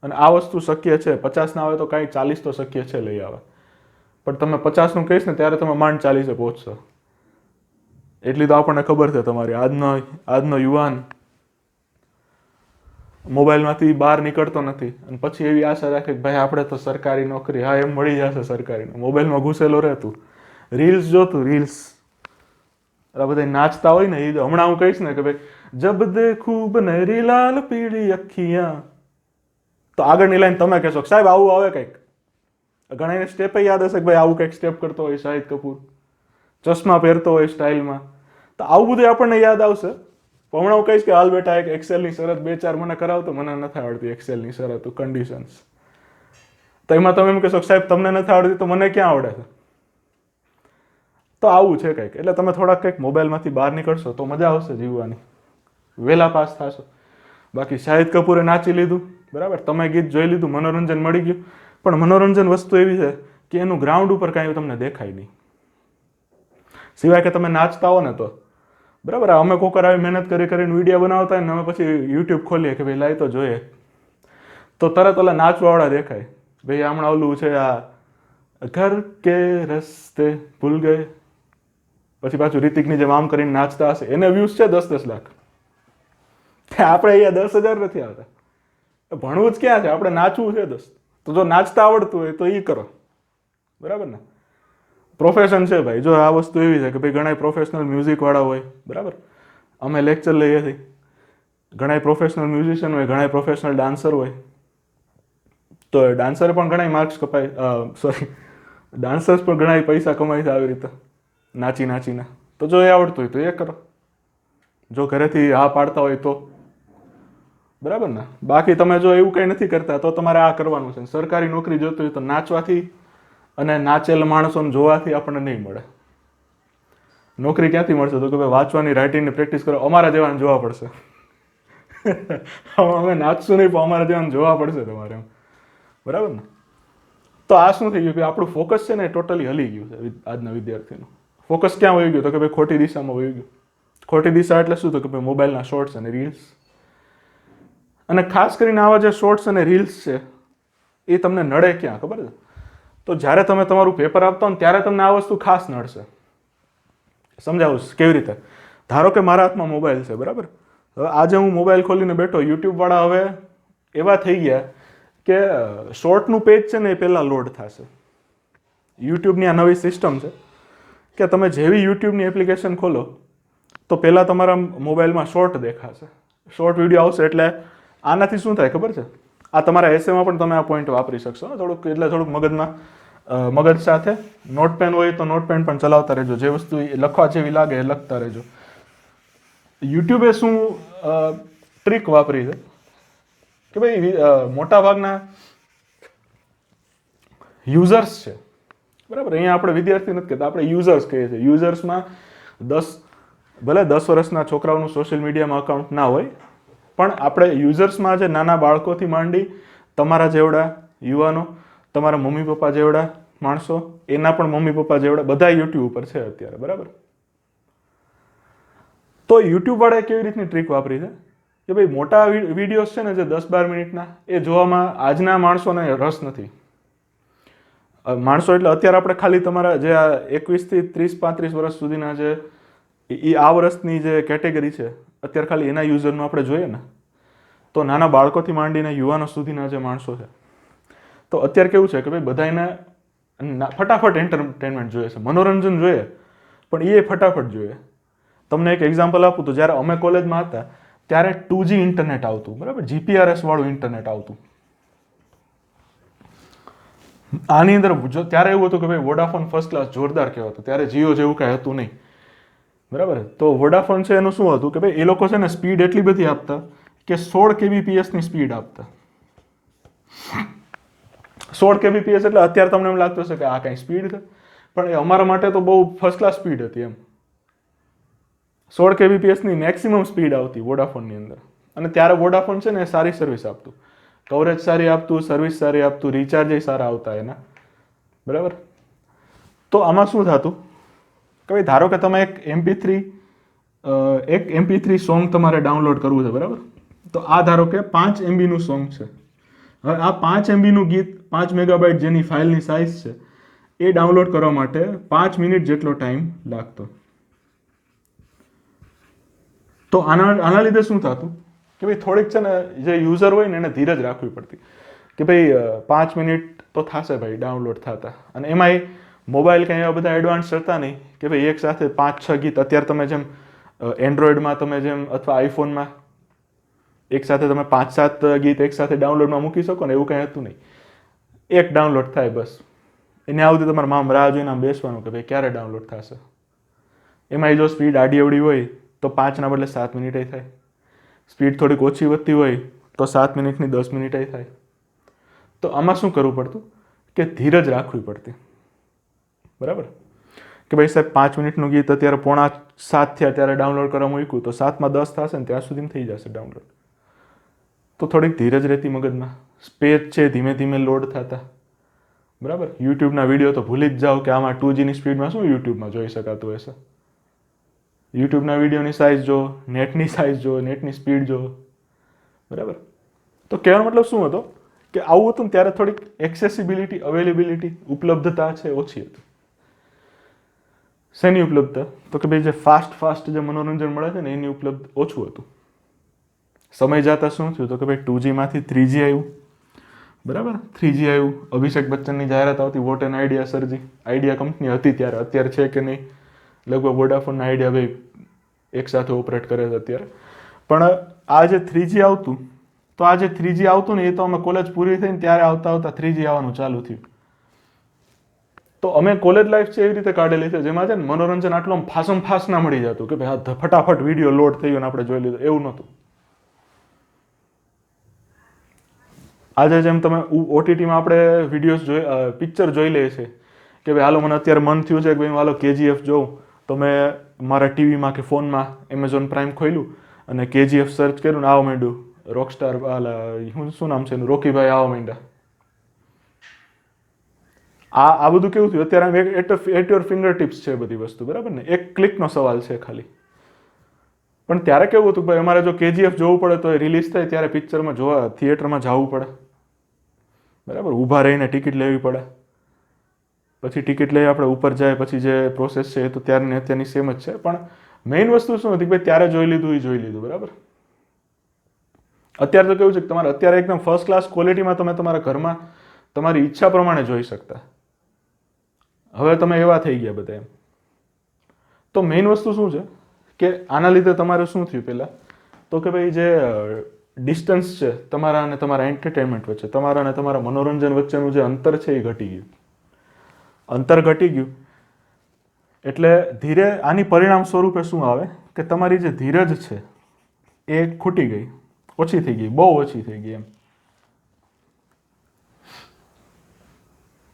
અને આ વસ્તુ શક્ય છે. 50 ના આવે તો કાંઈ 40 તો શક્ય છે લઈ આવે, પણ તમે 50નું કહીશ ને ત્યારે તમે માંડ 40 પહોંચશો. એટલી તો આપણને ખબર છે. તમારી આજનો યુવાન મોબાઈલમાંથી બહાર નીકળતો નથી અને પછી એવી આશા રાખે કે ભાઈ આપણે તો સરકારી નોકરી, હા એમ મળી જશે સરકારી. મોબાઈલમાં ઘૂસેલો રહેતું, રીલ્સ જોતું, રીલ્સ આ બધા નાચતા હોય ને એ હમણાં હું કહીશ ને કે ભાઈ જબ દેખું બનરી લાલ પીળી અખિયા, તો આગળની લાઈન તમે કહેશો સાહેબ આવું આવે કંઈક. ઘણા સ્ટેપ યાદ હશે કે ભાઈ આવું કંઈક સ્ટેપ કરતો હોય શાહિદ કપૂર, ચશ્મા પહેરતો હોય સ્ટાઇલમાં, તો આવું બધું આપણને યાદ આવશે. હમણાં હું કહીશ કે હાલ બેટા એક એક્સેલની શરત 2-4 મને કરાવતો, મને નથી આવડતી એક્સેલની શરત કન્ડિશન્સ, તો એમાં તમે એમ કહેશો સાહેબ તમને નથી આવડતી તો મને ક્યાં આવડે છે. તો આવું છે કંઈક. એટલે તમે થોડાક કંઈક મોબાઈલમાંથી બહાર નીકળશો તો મજા આવશે જીવવાની, વહેલા પાસ થશો. બાકી શાહિદ કપૂરે નાચી લીધું બરાબર, તમે ગીત જોઈ લીધું, મનોરંજન મળી ગયું, પણ મનોરંજન વસ્તુ એવી છે કે એનું ગ્રાઉન્ડ ઉપર કાંઈ તમને દેખાય નહીં, સિવાય કે તમે નાચતા હો ને તો. બરાબર, અમે કોકર આવી મહેનત કરીને વિડીયો બનાવતા હોય ને અમે પછી યુટ્યુબ ખોલીએ કે ભાઈ લાઈ તો જોઈએ, તો તરત ઓલા નાચવાવાળા દેખાય. ભાઈ હમણાં ઓલું છે આ ઘર કે રસ્તે ભૂલ ગયે, પછી પાછું રિતિકની જેમ આમ કરીને નાચતા હશે, એને વ્યૂઝ છે 10-10 લાખ. આપણે અહીંયા 10,000 નથી આવતા. ભણવું જ ક્યાં છે, આપણે નાચવું છે 10. તો જો નાચતા આવડતું હોય તો એ કરો. બરાબર ને, પ્રોફેશન છે ભાઈ. જો આ વસ્તુ એવી છે કે ભાઈ ઘણા પ્રોફેશનલ મ્યુઝિક વાળા હોય બરાબર, અમે લેક્ચર લઈએ છીએ, ઘણા પ્રોફેશનલ મ્યુઝિશિયન હોય, ઘણા પ્રોફેશનલ ડાન્સર હોય, તો ડાન્સરે પણ ઘણા માર્ક્સ ડાન્સર્સ પણ ઘણા પૈસા કમાય છે આવી રીતે નાચીને. તો જો એ આવડતું હોય તો એ કરો, જો ઘરેથી હા પાડતા હોય તો. બરાબર ને, બાકી તમે જો એવું કંઈ નથી કરતા તો તમારે આ કરવાનું છે. સરકારી નોકરી જોતી હોય તો નાચવાથી અને નાચેલ માણસોને જોવાથી આપણને નહીં મળે. નોકરી ક્યાંથી મળશે? તો કે ભાઈ વાંચવાની, રાઇટિંગની પ્રેક્ટિસ કરો. અમારા જેવાને જોવા પડશે. અમે નાચશું નહીં પણ અમારા જેવાને જોવા પડશે તમારે એમ. બરાબર ને, તો આ શું થઈ ગયું કે આપણું ફોકસ છે ને ટોટલી હલી ગયું છે. આજના વિદ્યાર્થીનું ફોકસ ક્યાં વહી ગયું? તો કે ભાઈ ખોટી દિશામાં વહી ગયું. ખોટી દિશા એટલે શું? તો કે ભાઈ મોબાઈલના શોર્ટ્સ અને રીલ્સ. અને ખાસ કરીને આવા જે શોર્ટ્સ અને રીલ્સ છે એ તમને નડે ક્યાં ખબર છે? તો જ્યારે તમે તમારું પેપર આપતા હો ને ત્યારે તમને આ વસ્તુ ખાસ નડશે. સમજાવું કેવી રીતે? ધારો કે મારા હાથમાં મોબાઈલ છે, બરાબર? હવે આજે હું મોબાઈલ ખોલીને બેઠો, યુટ્યુબ વાળા હવે એવા થઈ ગયા કે શોર્ટનું પેજ છે ને એ પહેલાં લોડ થશે. યુટ્યુબની આ નવી સિસ્ટમ છે કે તમે જેવી યુટ્યુબની એપ્લિકેશન ખોલો તો પહેલાં તમારા મોબાઈલમાં શોર્ટ દેખાશે, શોર્ટ વિડીયો આવશે. એટલે આનાથી શું થાય ખબર છે? આ તમારા એસેમાં પણ તમે આ પોઈન્ટ વાપરી શકશો થોડુંક. એટલે થોડુંક મગજ સાથે નોટપેન હોય તો નોટપેન પણ ચલાવતા રહેજો, જે વસ્તુ લખવા જેવી લાગે એ લખતા રહેજો. યુટ્યુબે શું ટ્રીક વાપરી છે કે ભાઈ મોટાભાગના યુઝર્સ છે, બરાબર? અહીંયા આપણે વિદ્યાર્થી નથી કહેતા, આપણે યુઝર્સ કહીએ છીએ. યુઝર્સમાં ભલે 10 વર્ષના છોકરાઓનું સોશિયલ મીડિયામાં અકાઉન્ટ ના હોય, પણ આપણે યુઝર્સમાં જે નાના બાળકોથી માંડી તમારા જેવડા યુવાનો, તમારા મમ્મી પપ્પા જેવડા માણસો, એના પણ મમ્મી પપ્પા જેવડા બધા યુટ્યુબ ઉપર છે અત્યારે, બરાબર? તો યુટ્યુબ વાળાએ કેવી રીતની ટ્રીક વાપરી છે કે ભાઈ મોટા વિડીયોઝ છે ને જે 10-12 મિનિટના, એ જોવામાં આજના માણસોને રસ નથી. માણસો એટલે અત્યારે આપણે ખાલી તમારા જે આ 21 થી 30-35 વર્ષ સુધીના જે આ વર્ષની જે કેટેગરી છે, અત્યારે ખાલી એના યુઝરનું આપણે જોઈએ ને, તો નાના બાળકોથી માંડીને યુવાનો સુધીના જે માણસો છે, તો અત્યારે કેવું છે કે ભાઈ બધાને ફટાફટ એન્ટરટેનમેન્ટ જોઈએ છે, મનોરંજન જોઈએ, પણ એ ફટાફટ જોઈએ. તમને એક એક્ઝામ્પલ આપું તો જ્યારે અમે કોલેજમાં હતા ત્યારે 2G ઇન્ટરનેટ આવતું, બરાબર? GPRS વાળું ઇન્ટરનેટ આવતું. આની અંદર ત્યારે એવું હતું કે ભાઈ વોડાફોન ફર્સ્ટ ક્લાસ જોરદાર કહેવાતું. ત્યારે જીઓ જેવું કાંઈ હતું નહીં, બરાબર? તો વોડાફોન છે એનું શું હતું કે ભાઈ એ લોકો છે ને સ્પીડ એટલી બધી આપતા કે 16 kbps ની સ્પીડ આપતા. 16 kbps એટલે અત્યારે તમને એમ લાગતું હશે કે આ કાંઈ સ્પીડ છે, પણ એ અમારા માટે તો બહુ ફર્સ્ટ ક્લાસ સ્પીડ હતી એમ. 16 kbps ની મેક્સિમમ સ્પીડ આવતી વોડાફોનની અંદર. અને ત્યારે વોડાફોન છે ને સારી સર્વિસ આપતું, કવરેજ સારી આપતું, સર્વિસ સારી આપતું, રિચાર્જ સારા આવતા એના, બરાબર? તો આમાં શું થતું કે ભાઈ ધારો કે તમે એક MP3 સોંગ તમારે ડાઉનલોડ કરવું છે, બરાબર? તો આ ધારો કે 5 MB નું સોંગ છે. હવે આ 5 MB નું ગીત, 5 મેગાબાઇટ જેની ફાઇલની સાઇઝ છે, એ ડાઉનલોડ કરવા માટે 5 મિનિટ જેટલો ટાઈમ લાગતો. તો આના લીધે શું થતું કે ભાઈ થોડીક છે ને જે યુઝર હોય ને એને ધીરજ રાખવી પડતી કે ભાઈ 5 મિનિટ તો થશે ભાઈ ડાઉનલોડ થતા. અને એમાંય મોબાઈલ કંઈ એવા બધા એડવાન્સ હતા નહીં કે ભાઈ એક સાથે 5-6 ગીત, અત્યારે તમે જેમ એન્ડ્રોઈડમાં તમે જેમ અથવા આઈફોનમાં એક સાથે તમે 5-7 ગીત એક સાથે ડાઉનલોડમાં મૂકી શકો ને, એવું કંઈ હતું નહીં. એક ડાઉનલોડ થાય બસ. એને આવતી તમારે મામ રાહ જોઈને આમ બેસવાનું કે ભાઈ ક્યારે ડાઉનલોડ થશે. એમાં જો સ્પીડ આડી અવડી હોય તો 5 ના બદલે 7 મિનિટે થાય. સ્પીડ થોડીક ઓછી વધતી હોય તો 7 મિનિટની 10 મિનિટે થાય. તો આમાં શું કરવું પડતું કે ધીરજ રાખવી પડતી, બરાબર? કે ભાઈ સાહેબ 5 મિનિટનું ગીત અત્યારે 6:45 થયા ત્યારે ડાઉનલોડ કરવા મૂક્યું તો 7:10 થશે ને ત્યાં સુધી થઈ જશે ડાઉનલોડ. તો થોડીક ધીરજ રહેતી મગજમાં, પેજ છે ધીમે ધીમે લોડ થતા, બરાબર? યુટ્યુબના વિડીયો તો ભૂલી જ જાઓ કે આમાં 2G ની સ્પીડમાં શું યુટ્યુબમાં જોઈ શકાતું હશે. યુટ્યુબના વિડીયોની સાઇઝ જો, નેટની સાઇઝ જો, નેટની સ્પીડ જો, બરાબર? તો કહેવાનો મતલબ શું હતો કે આવું હતું ને ત્યારે થોડીક એક્સેસિબિલિટી, અવેલેબિલિટી, ઉપલબ્ધતા છે ઓછી હતી. શેની ઉપલબ્ધતા? તો કે ભાઈ જે ફાસ્ટ જે મનોરંજન મળે છે ને એની ઉપલબ્ધ ઓછું હતું. સમય જતા શું થયું તો કે ભાઈ 2G માંથી 3G આવ્યું, બરાબર? 3G આવ્યું, અભિષેક બચ્ચનની જાહેરાત આવતી, વોટ એન આઈડિયા સરજી. આઈડિયા કંપની હતી ત્યારે, અત્યારે છે કે નહીં, લગભગ વોડાફોનના આઈડિયા ભાઈ એક સાથે ઓપરેટ કરે છે અત્યારે. પણ આ જે 3G આવતું, તો આ જે 3G આવતું ને એ તો અમે કોલેજ પૂરી થઈને ત્યારે આવતા 3G આવવાનું ચાલુ થયું. તો અમે કોલેજ લાઈફ છે એવી રીતે કાઢેલી છે જેમાં છે ને મનોરંજન આટલું ફાસમ ફાસ ના મળી જતું કે ભાઈ ફટાફટ વિડીયો લોડ થઈ ગયો ને આપણે જોઈ લીધો, એવું નહોતું. આજે જેમ તમે OTTમાં આપણે વિડીયોઝ પિક્ચર જોઈ લઈએ છીએ કે ભાઈ હાલો મને અત્યારે મન થયું છે કે ભાઈ હાલો KGF જોઉં, તો મેં મારા ટીવીમાં કે ફોનમાં એમેઝોન પ્રાઇમ ખોલ્યું અને KGF સર્ચ કર્યું ને આવા માંડ્યું, રોકસ્ટાર શું નામ છે એનું, રોકીભાઈ આવા માંડ્યા. આ બધું કેવું થયું અત્યારે એટ યોર ફિંગર ટિપ્સ છે બધી વસ્તુ, બરાબર ને? એક ક્લિકનો સવાલ છે ખાલી. પણ ત્યારે કેવું હતું ભાઈ અમારે જો KGF જોવું પડે તો એ રિલીઝ થાય ત્યારે પિક્ચરમાં જોવા થિયેટરમાં જવું પડે, બરાબર. ઊભા રહીને ટિકિટ લેવી પડે, પછી ટિકિટ લઈ આપણે ઉપર જાય, પછી જે પ્રોસેસ છે એ તો ત્યારની અત્યારની સેમ જ છે. પણ મેઇન વસ્તુ શું હતી કે ભાઈ ત્યારે જોઈ લીધું એ જોઈ લીધું, બરાબર. અત્યારે તો કેવું છે કે તમારે અત્યારે એકદમ ફર્સ્ટ ક્લાસ ક્વોલિટીમાં તમે તમારા ઘરમાં તમારી ઈચ્છા પ્રમાણે જોઈ શકતા. હવે તમે એવા થઈ ગયા બધા એમ. તો મેઇન વસ્તુ શું છે કે આના લીધે તમારે શું થયું પહેલાં, તો કે ભાઈ જે ડિસ્ટન્સ છે તમારા અને તમારા એન્ટરટેનમેન્ટ વચ્ચે, તમારા અને તમારા મનોરંજન વચ્ચેનું જે અંતર છે એ ઘટી ગયું. અંતર ઘટી ગયું એટલે ધીરે આની પરિણામ સ્વરૂપે શું આવે કે તમારી જે ધીરજ છે એ ખૂટી ગઈ, ઓછી થઈ ગઈ, બહુ ઓછી થઈ ગઈ એમ.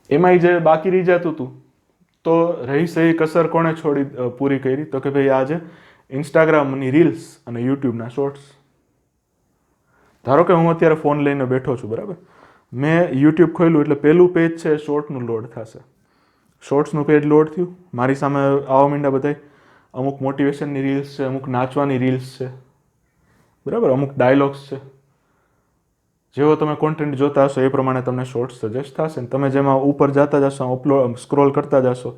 એમાંય જે બાકી રહી જતું હતું તો રહી સહી કસર કોણે પૂરી કરી, તો કે ભાઈ આજે ઇન્સ્ટાગ્રામની રીલ્સ અને યુટ્યુબના શોર્ટ્સ. ધારો કે હું અત્યારે ફોન લઈને બેઠો છું, બરાબર. મેં યુટ્યુબ ખોલ્યું એટલે પહેલું પેજ છે શોર્ટનું લોડ થશે. શોર્ટ્સનું પેજ લોડ થયું, મારી સામે આવવા માંડ્યા બધાય. અમુક મોટિવેશનની રીલ્સ છે, અમુક નાચવાની રીલ્સ છે, બરાબર, અમુક ડાયલોગ્સ છે. જેવો તમે કોન્ટેન્ટ જોતા હશો એ પ્રમાણે તમને શોર્ટ્સ સજેસ્ટ થશે ને તમે જેમાં ઉપર જતા જશો, સ્ક્રોલ કરતા જશો,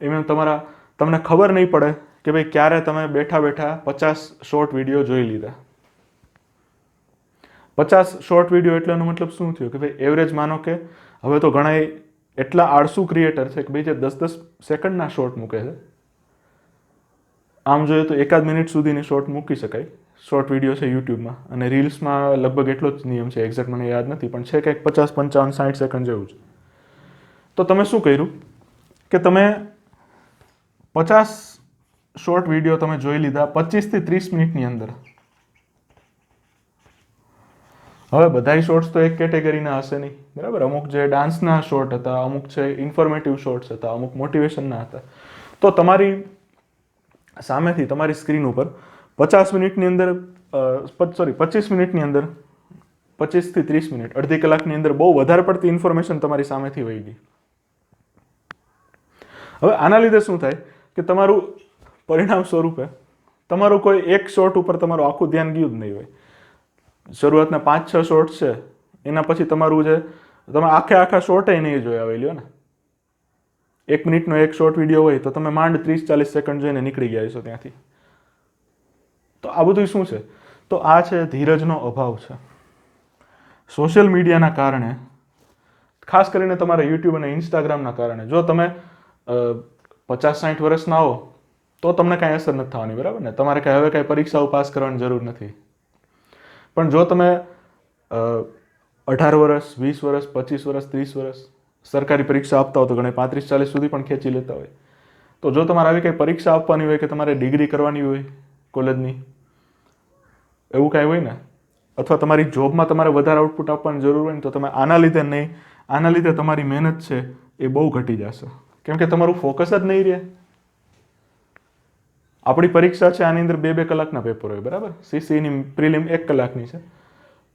એમ તમને ખબર નહીં પડે કે ભાઈ ક્યારે તમે બેઠા બેઠા 50 શોર્ટ વિડીયો જોઈ લીધા. 50 શોર્ટ વિડીયો એટલે એનો મતલબ શું થયો કે ભાઈ એવરેજ માનો કે હવે તો ઘણા એટલા આળસુ ક્રિએટર છે કે ભાઈ જે 10-10 સેકન્ડના શોર્ટ મૂકે છે. આમ જોઈએ તો 1 મિનિટ સુધીની શોર્ટ મૂકી શકાય, શોર્ટ વિડીયો છે યુટ્યુબમાં, અને રીલ્સમાં લગભગ એટલો જ નિયમ છે, એક્ઝેક્ટ મને યાદ નથી, પણ છે કંઈક 50, 55, 60 સેકન્ડ જેવું છે. તો તમે શું કર્યું કે તમે 50 શોર્ટ વિડીયો તમે જોઈ લીધા 25 થી 30 મિનિટની અંદર. હવે બધા શોર્ટ્સ તો એક કેટેગરીના હશે નહીં, બરાબર. અમુક જે ડાન્સના શોર્ટ હતા, અમુક છે ઇન્ફોર્મેટિવ શોર્ટ્સ હતા, અમુક મોટિવેશનના હતા. તો તમારી સામેથી તમારી સ્ક્રીન ઉપર 50 મિનિટની અંદર 25 મિનિટની અંદર 25 થી 30 મિનિટ, અડધી કલાકની અંદર બહુ વધારે પડતી ઇન્ફોર્મેશન તમારી સામેથી વહી ગઈ. હવે આના લીધે શું થાય કે તમારું પરિણામ સ્વરૂપે તમારું કોઈ એક શોર્ટ ઉપર તમારું આખું ધ્યાન ગયું જ નહીં હોય. શરૂઆતના 5-6 શોર્ટ છે, એના પછી તમારું જે તમે આખા શોર્ટે નહીં જોયા હોય લ્યો ને. 1 મિનિટનો એક શોર્ટ વિડીયો હોય તો તમે માંડ 30-40 સેકન્ડ જોઈને નીકળી ગયા છો ત્યાંથી. તો આ બધું શું છે? તો આ છે ધીરજનો અભાવ છે. સોશિયલ મીડિયાના કારણે, ખાસ કરીને તમારા યુટ્યુબ અને ઇન્સ્ટાગ્રામના કારણે, જો તમે 50-60 વર્ષના હો તો તમને કાંઈ અસર નથી થવાની, બરાબર ને. તમારે હવે કાંઈ પરીક્ષાઓ પાસ કરવાની જરૂર નથી. પણ જો તમે 18 વર્ષ, 20 વર્ષ, 25 વર્ષ, 30 વર્ષ સરકારી પરીક્ષા આપતા હો તો ઘણા 35-40 સુધી પણ ખેંચી લેતા હોય. તો જો તમારે આવી કંઈ પરીક્ષા આપવાની હોય કે તમારે ડિગ્રી કરવાની હોય કોલેજની, એવું કાંઈ હોય ને, અથવા તમારી જોબમાં તમારે વધારે આઉટપુટ આપવાની જરૂર હોય ને, તો તમે આના લીધે નહીં, આના લીધે તમારી મહેનત છે એ બહુ ઘટી જશે. કેમ કે તમારું ફોકસ જ નહીં રહે. આપણી પરીક્ષા છે આની અંદર 2-2 કલાકના પેપર હોય, બરાબર. સીસીની પ્રિલિમ 1 કલાકની છે,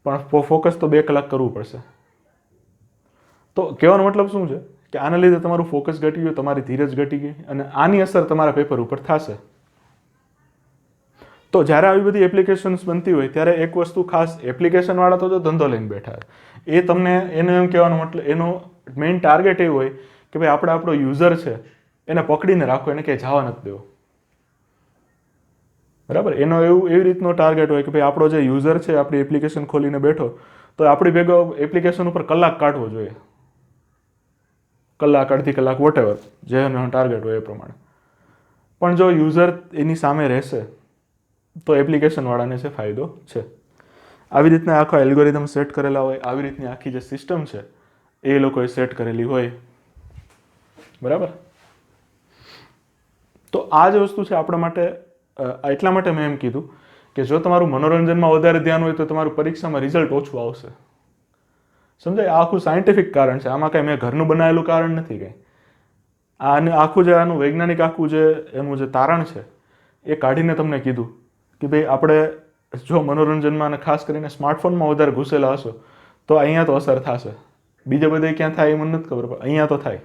પણ ફોકસ તો 2 કલાક કરવું પડશે. તો કહેવાનો મતલબ શું છે કે આના લીધે તમારું ફોકસ ઘટી ગયું, તમારી ધીરજ ઘટી ગઈ, અને આની અસર તમારા પેપર ઉપર થશે. તો જ્યારે આવી બધી એપ્લિકેશન્સ બનતી હોય ત્યારે એક વસ્તુ ખાસ, એપ્લિકેશનવાળા તો જો ધંધો લઈને બેઠા એ તમને એનો એમ કહેવાનો મતલબ, એનો મેઇન ટાર્ગેટ એવું હોય કે ભાઈ આપણે આપણો યુઝર છે એને પકડીને રાખો, એને ક્યાંય જવા નથી દેવો, બરાબર. એનો એવી રીતનો ટાર્ગેટ હોય કે ભાઈ આપણો જે યુઝર છે આપણી એપ્લિકેશન ખોલીને બેઠો તો આપણી ભેગો એપ્લિકેશન ઉપર કલાક કાઢવો જોઈએ, કલાક, અડધી કલાક, વોટેવર જે એનો ટાર્ગેટ હોય એ પ્રમાણે. પણ જો યુઝર એની સામે રહેશે તો એપ્લિકેશનવાળાને છે ફાયદો છે. આવી રીતના આખો એલ્ગોરિધમ સેટ કરેલા હોય, આવી રીતની આખી જે સિસ્ટમ છે એ લોકોએ સેટ કરેલી હોય, બરાબર. તો આ જ વસ્તુ છે આપણા માટે. એટલા માટે મેં એમ કીધું કે જો તમારું મનોરંજનમાં વધારે ધ્યાન હોય તો તમારું પરીક્ષામાં રિઝલ્ટ ઓછું આવશે. સમજાય? આ આખું સાયન્ટિફિક કારણ છે, આમાં કાંઈ મેં ઘરનું બનાવેલું કારણ નથી કંઈ. આખું જે આનું વૈજ્ઞાનિક આખું જે એનું જે તારણ છે એ કાઢીને તમને કીધું કે ભાઈ આપણે જો મનોરંજનમાં અને ખાસ કરીને સ્માર્ટફોનમાં વધારે ઘૂસેલા હશો તો અહીંયા તો અસર થશે. બીજે બધે ક્યાં થાય એ મને નથી ખબર, પણ અહીંયા તો થાય.